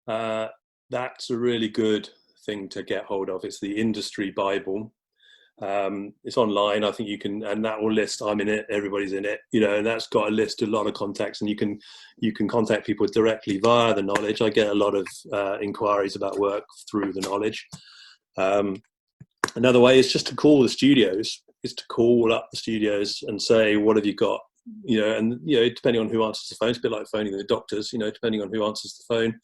That's a really good thing to get hold of. It's the industry Bible. It's online. I think you can, and that will list, I'm in it, everybody's in it, and that's got a list, a lot of contacts, and you can contact people directly via the knowledge. I get a lot of inquiries about work through the knowledge. Another way is just to call the studios, and say, what have you got? Depending on who answers the phone, it's a bit like phoning the doctors, depending on who answers the phone.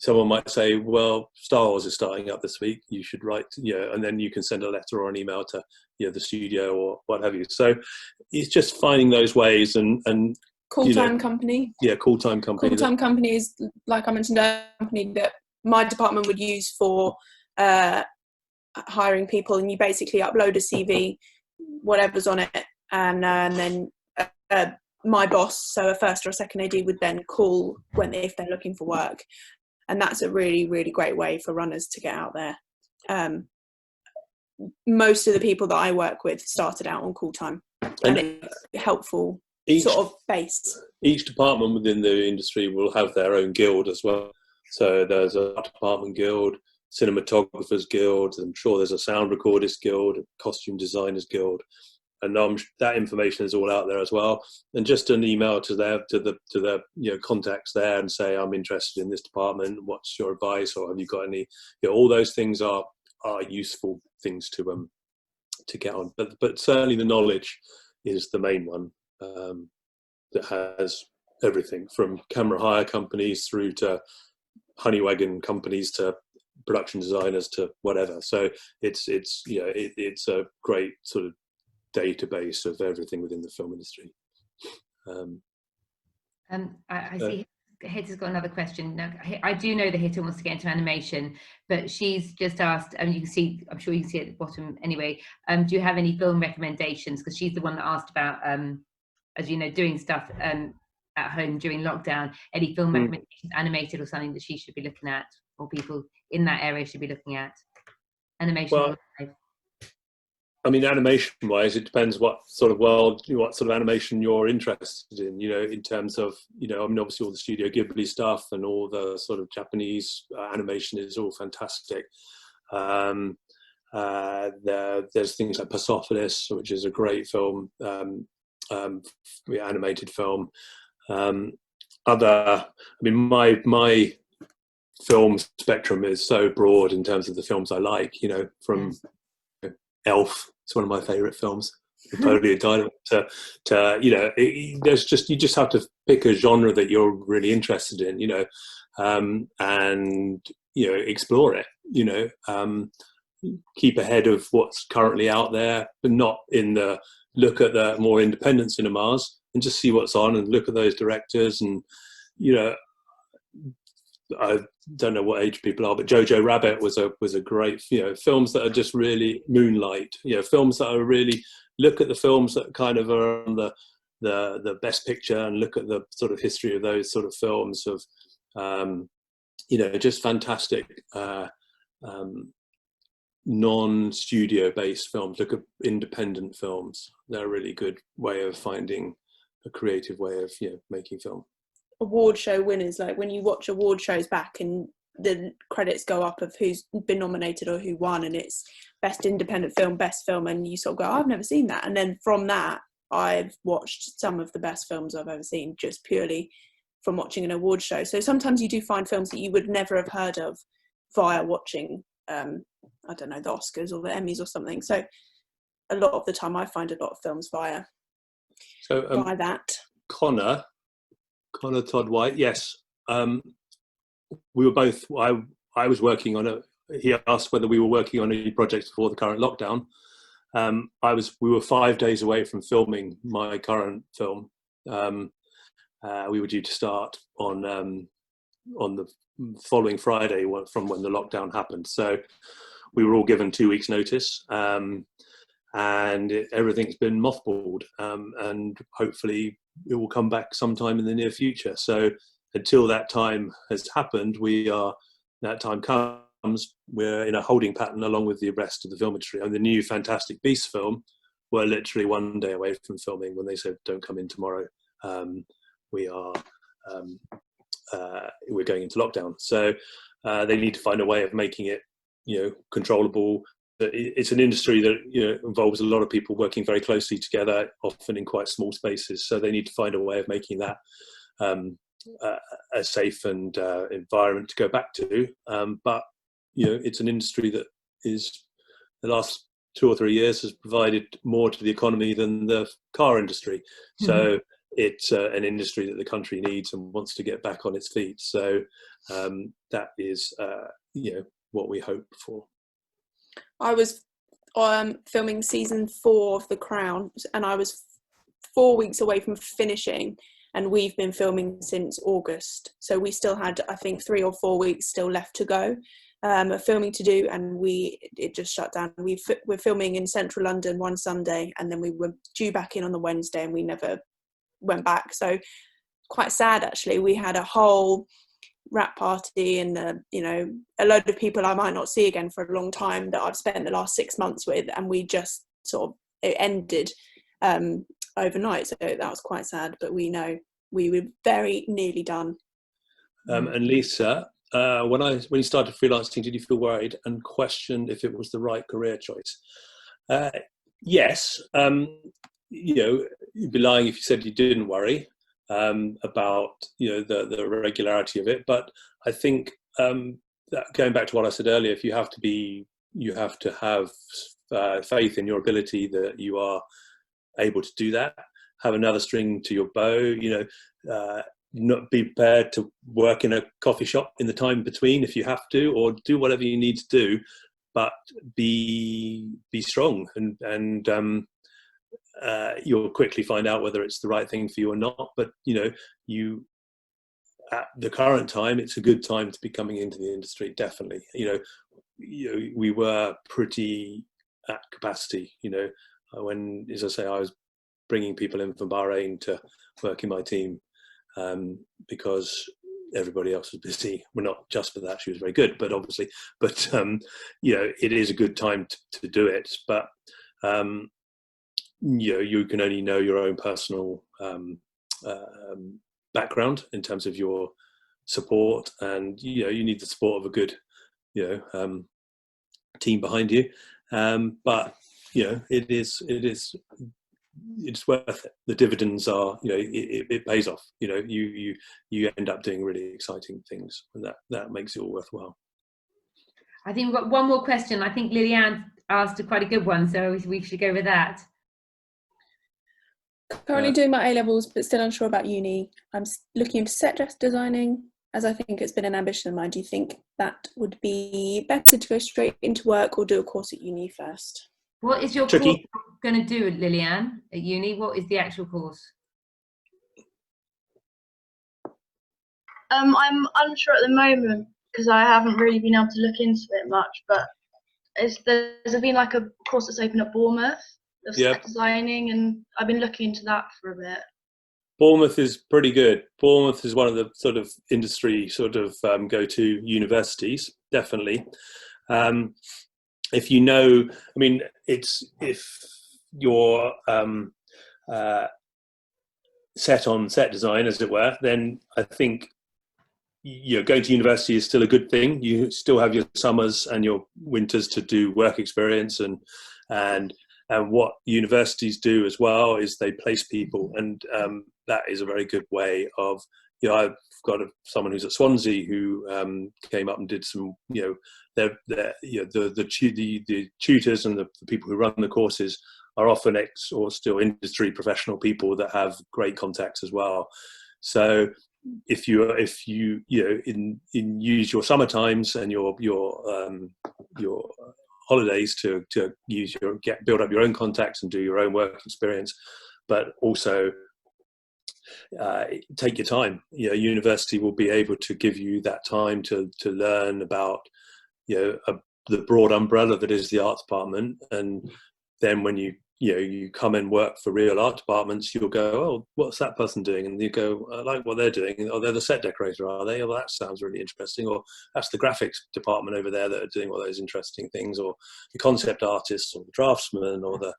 Someone might say, well, Star Wars is starting up this week, you should write, and then you can send a letter or an email to the studio or what have you. So it's just finding those ways and Call Time Company. Yeah, Call Time Company. Call Time Company is, like I mentioned, a company that my department would use for hiring people, and you basically upload a CV, whatever's on it, and then my boss, so a first or a second AD, would then call if they're looking for work. And that's a really, really great way for runners to get out there. Most of the people that I work with started out on Call Time, and it's helpful sort of base. Each department within the industry will have their own guild as well. So there's a art department guild, cinematographers guild, I'm sure there's a sound recordist guild, a costume designers guild. And that information is all out there as well. And just an email to their contacts there and say, I'm interested in this department. What's your advice? Or have you got any? All those things are useful things to get on. But certainly the knowledge is the main one that has everything from camera hire companies through to honey wagon companies to production designers to whatever. So it's a great sort of database of everything within the film industry. I see Hitter's got another question. Now, I do know that Hitter wants to get into animation, but she's just asked, and you can see, I'm sure you can see at the bottom anyway, do you have any film recommendations? Because she's the one that asked about, as you know, doing stuff at home during lockdown. Any film recommendations, animated or something that she should be looking at, or people in that area should be looking at? Animation. Well, I mean, animation-wise, it depends what sort of world, what sort of animation you're interested in. In terms of, I mean, obviously all the Studio Ghibli stuff and all the sort of Japanese animation is all fantastic. There's things like Persepolis, which is a great film, animated film. I mean, my film spectrum is so broad in terms of the films I like. From Elf, it's one of my favourite films. Totally entitled to you just have to pick a genre that you're really interested in, and explore it. Keep ahead of what's currently out there, but not look at the more independent cinemas and just see what's on and look at those directors. And I don't know what age people are, but Jojo Rabbit was a great, films that are just really Moonlight, films that are really, look at the films that kind of are on the best picture and look at the sort of history of those sort of films of, just fantastic, non-studio based films. Look at independent films. They're a really good way of finding a creative way of making film. Award show winners, like when you watch award shows back and the credits go up of who's been nominated or who won, and it's best independent film, best film, and you sort of go, I've never seen that. And then from that, I've watched some of the best films I've ever seen just purely from watching an award show. So sometimes you do find films that you would never have heard of via watching I don't know, the Oscars or the Emmys or something. So a lot of the time I find a lot of films via that. Connor Todd White, yes. We were both, I was working on he asked whether we were working on any projects before the current lockdown. We were 5 days away from filming my current film. We were due to start on the following Friday from when the lockdown happened. So we were all given 2 weeks notice, and everything's been mothballed, and hopefully it will come back sometime in the near future. So until that time has happened, that time comes, we're in a holding pattern along with the rest of the film industry. And the new Fantastic Beasts film, we're literally 1 day away from filming when they said, don't come in tomorrow. We're going into lockdown. So they need to find a way of making it, controllable. It's an industry that involves a lot of people working very closely together, often in quite small spaces. So they need to find a way of making that a safe and environment to go back to. But it's an industry that is, the last 2 or 3 years, has provided more to the economy than the car industry. So it's an industry that the country needs and wants to get back on its feet. So that is what we hope for. I was filming season 4 of The Crown, and I was 4 weeks away from finishing, and we've been filming since August. So we still had, I think, 3 or 4 weeks still left to go of filming to do, and it just shut down. We're filming in central London one Sunday, and then we were due back in on the Wednesday, and we never went back. So quite sad, actually. We had a whole wrap party and a load of people I might not see again for a long time that I've spent the last 6 months with, and we just it ended overnight. So that was quite sad, but we know we were very nearly done. And Lisa, when you started freelancing, did you feel worried and questioned if it was the right career choice? Yes. You'd be lying if you said you didn't worry about the regularity of it. But I think that, going back to what I said earlier, if you have to have faith in your ability that you are able to do that. Have another string to your bow. Not be prepared to work in a coffee shop in the time between if you have to, or do whatever you need to do, but be strong and you'll quickly find out whether it's the right thing for you or not. But you at the current time, it's a good time to be coming into the industry. Definitely, we were pretty at capacity. When, as I say, I was bringing people in from Bahrain to work in my team because everybody else was busy. Well, not just for that, she was very good, but obviously, it is a good time to do it. But you can only know your own personal background in terms of your support, and you need the support of a good team behind you. But it's worth it. The dividends are, it pays off. You end up doing really exciting things, and that makes it all worthwhile. I think we've got one more question. I think Lillian asked quite a good one, so we should go with that. Currently doing my A-levels, but still unsure about uni. I'm looking into set dress designing, as I think it's been an ambition of mine. Do you think that would be better to go straight into work or do a course at uni first? What is your course going to do, Lillian, at uni? What is the actual course? I'm unsure at the moment because I haven't really been able to look into it much, but there's been like a course that's opened at Bournemouth of set designing, and I've been looking into that for a bit. Bournemouth is pretty good. Bournemouth is one of the sort of industry go-to universities, definitely. If if you're set on set design, as it were, then I think going to university is still a good thing. You still have your summers and your winters to do work experience, and what universities do as well is they place people, and that is a very good way of. I've got someone who's at Swansea who came up and did some. The tutors and the people who run the courses are often ex or still industry professional people that have great contacts as well. So if you use your summer times and your holidays to build up your own contacts and do your own work experience, but also take your time. University will be able to give you that time to learn about the broad umbrella that is the art department, and then when you come and work for real art departments, you'll go, oh, what's that person doing? And you go, I like what they're doing. Oh, they're the set decorator, are they? Oh, that sounds really interesting. Or that's the graphics department over there that are doing all those interesting things. Or the concept artists, or the draftsmen, or the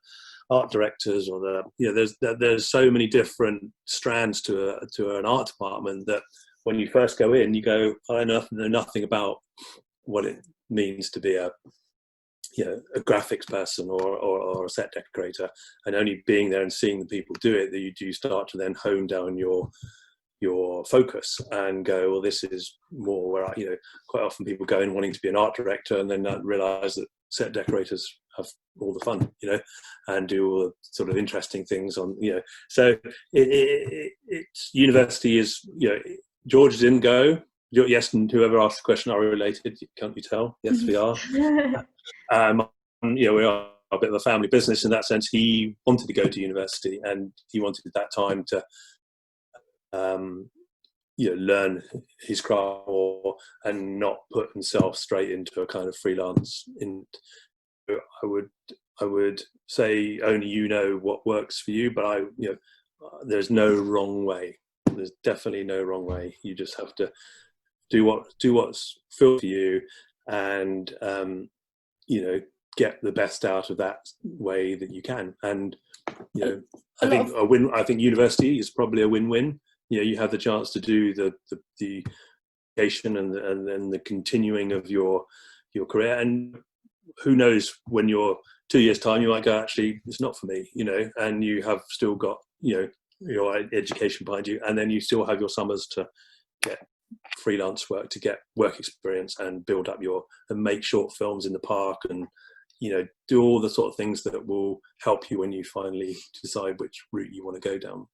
art directors, or there's so many different strands to an art department that when you first go in, you go, I know nothing about what it means to be a graphics person or a set decorator, and only being there and seeing the people do it, that you do start to then hone down your focus and go, well, this is more where quite often people go in wanting to be an art director and then realize that set decorators have all the fun, and do all the sort of interesting things on, so it's university is, George didn't go. Yes, and whoever asked the question, are we related? Can't you tell? Yes, we are. We are a bit of a family business in that sense. He wanted to go to university, and he wanted that time to, learn his craft and not put himself straight into a kind of freelance. I would say only what works for you, but there's no wrong way. There's definitely no wrong way. You just have to do what's feel for you, and get the best out of that way that you can. And I think university is probably a win-win. You have the chance to do the education and the continuing of your career, and who knows, when you're 2 years time, you might go, actually it's not for me, and you have still got your education behind you, and then you still have your summers to get freelance work, to get work experience and build up and make short films in the park, and do all the sort of things that will help you when you finally decide which route you want to go down.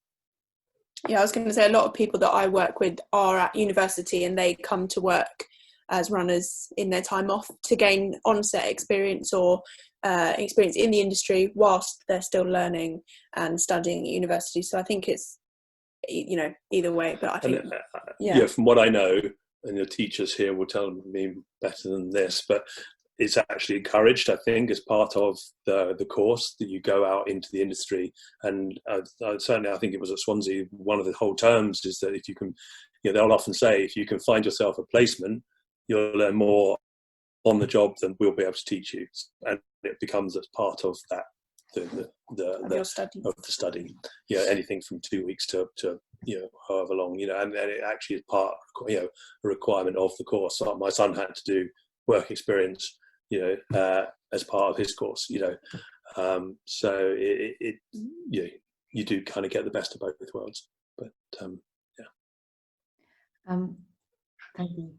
I was going to say, a lot of people that I work with are at university, and they come to work as runners in their time off to gain on-set experience or experience in the industry whilst they're still learning and studying at university. So I think it's either way, but I think from what I know, and the teachers here will tell me better than this, but it's actually encouraged, I think, as part of the course, that you go out into the industry. And certainly I think it was at Swansea, one of the whole terms is that if you can, they'll often say, if you can find yourself a placement, you'll learn more on the job than we'll be able to teach you, and it becomes as part of that your study. of the study. You know, anything from 2 weeks to you know, however long, you know, and it actually is part, you know, a requirement of the course. So my son had to do work experience, you know, as part of his course, you know, so it you know, you do kind of get the best of both worlds. But yeah. Thank you.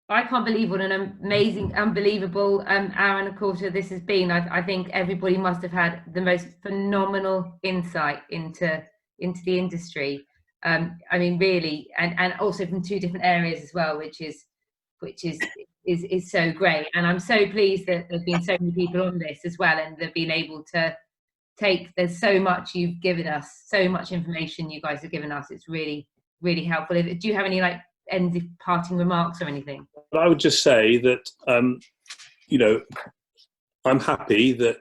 I can't believe what an amazing, unbelievable hour and a quarter this has been. I think everybody must have had the most phenomenal insight into the industry. I mean, really, and also from 2 different areas as well, which is so great. And I'm so pleased that there've been so many people on this as well, and they've been able to there's so much you've given us, so much information you guys have given us. It's really, really helpful. Do you have any like parting remarks or anything? I would just say that you know, I'm happy that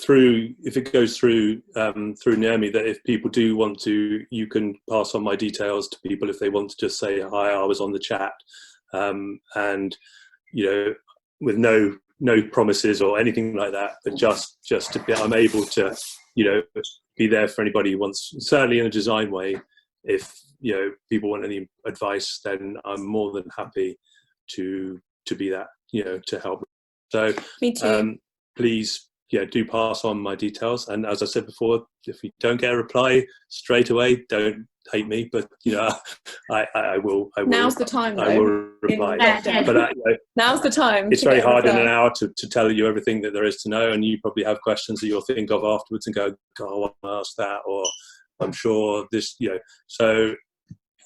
through, if it goes through Naomi, that if people do want to, you can pass on my details to people if they want to just say, hi, I was on the chat, and you know, with no promises or anything like that, but just to be, I'm able to, you know, be there for anybody who wants, certainly in a design way. If, you know, people want any advice, then I'm more than happy to be that, you know, to help. So Me too. Please, yeah, do pass on my details. And as I said before, if you don't get a reply straight away, don't hate me. But you know, I will. Now's the time, though. I will reply. Yeah. But you know, Now's the time. it's very hard in an hour to tell you everything that there is to know, and you probably have questions that you'll think of afterwards and go, God, I want to ask that, or I'm sure this, you know. So,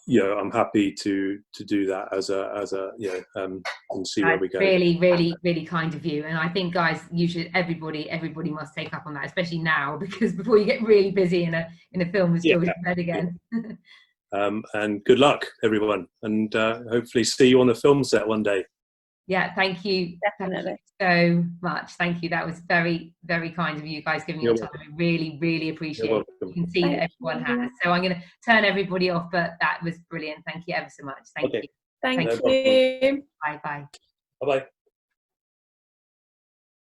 you know, I'm happy to do that as a you know, and see where we go. Really, really, really kind of you. And I think, guys, you should, everybody must take up on that, especially now, because before you get really busy in a film and still get bed again. And good luck, everyone, and hopefully see you on the film set one day. Yeah, thank you. Definitely. So much. Thank you. That was very, very kind of you guys giving your time. I really, really appreciate it. You can see that everyone has. So I'm going to turn everybody off, but that was brilliant. Thank you ever so much. Thank you. Thank No you. Bye bye. Bye bye.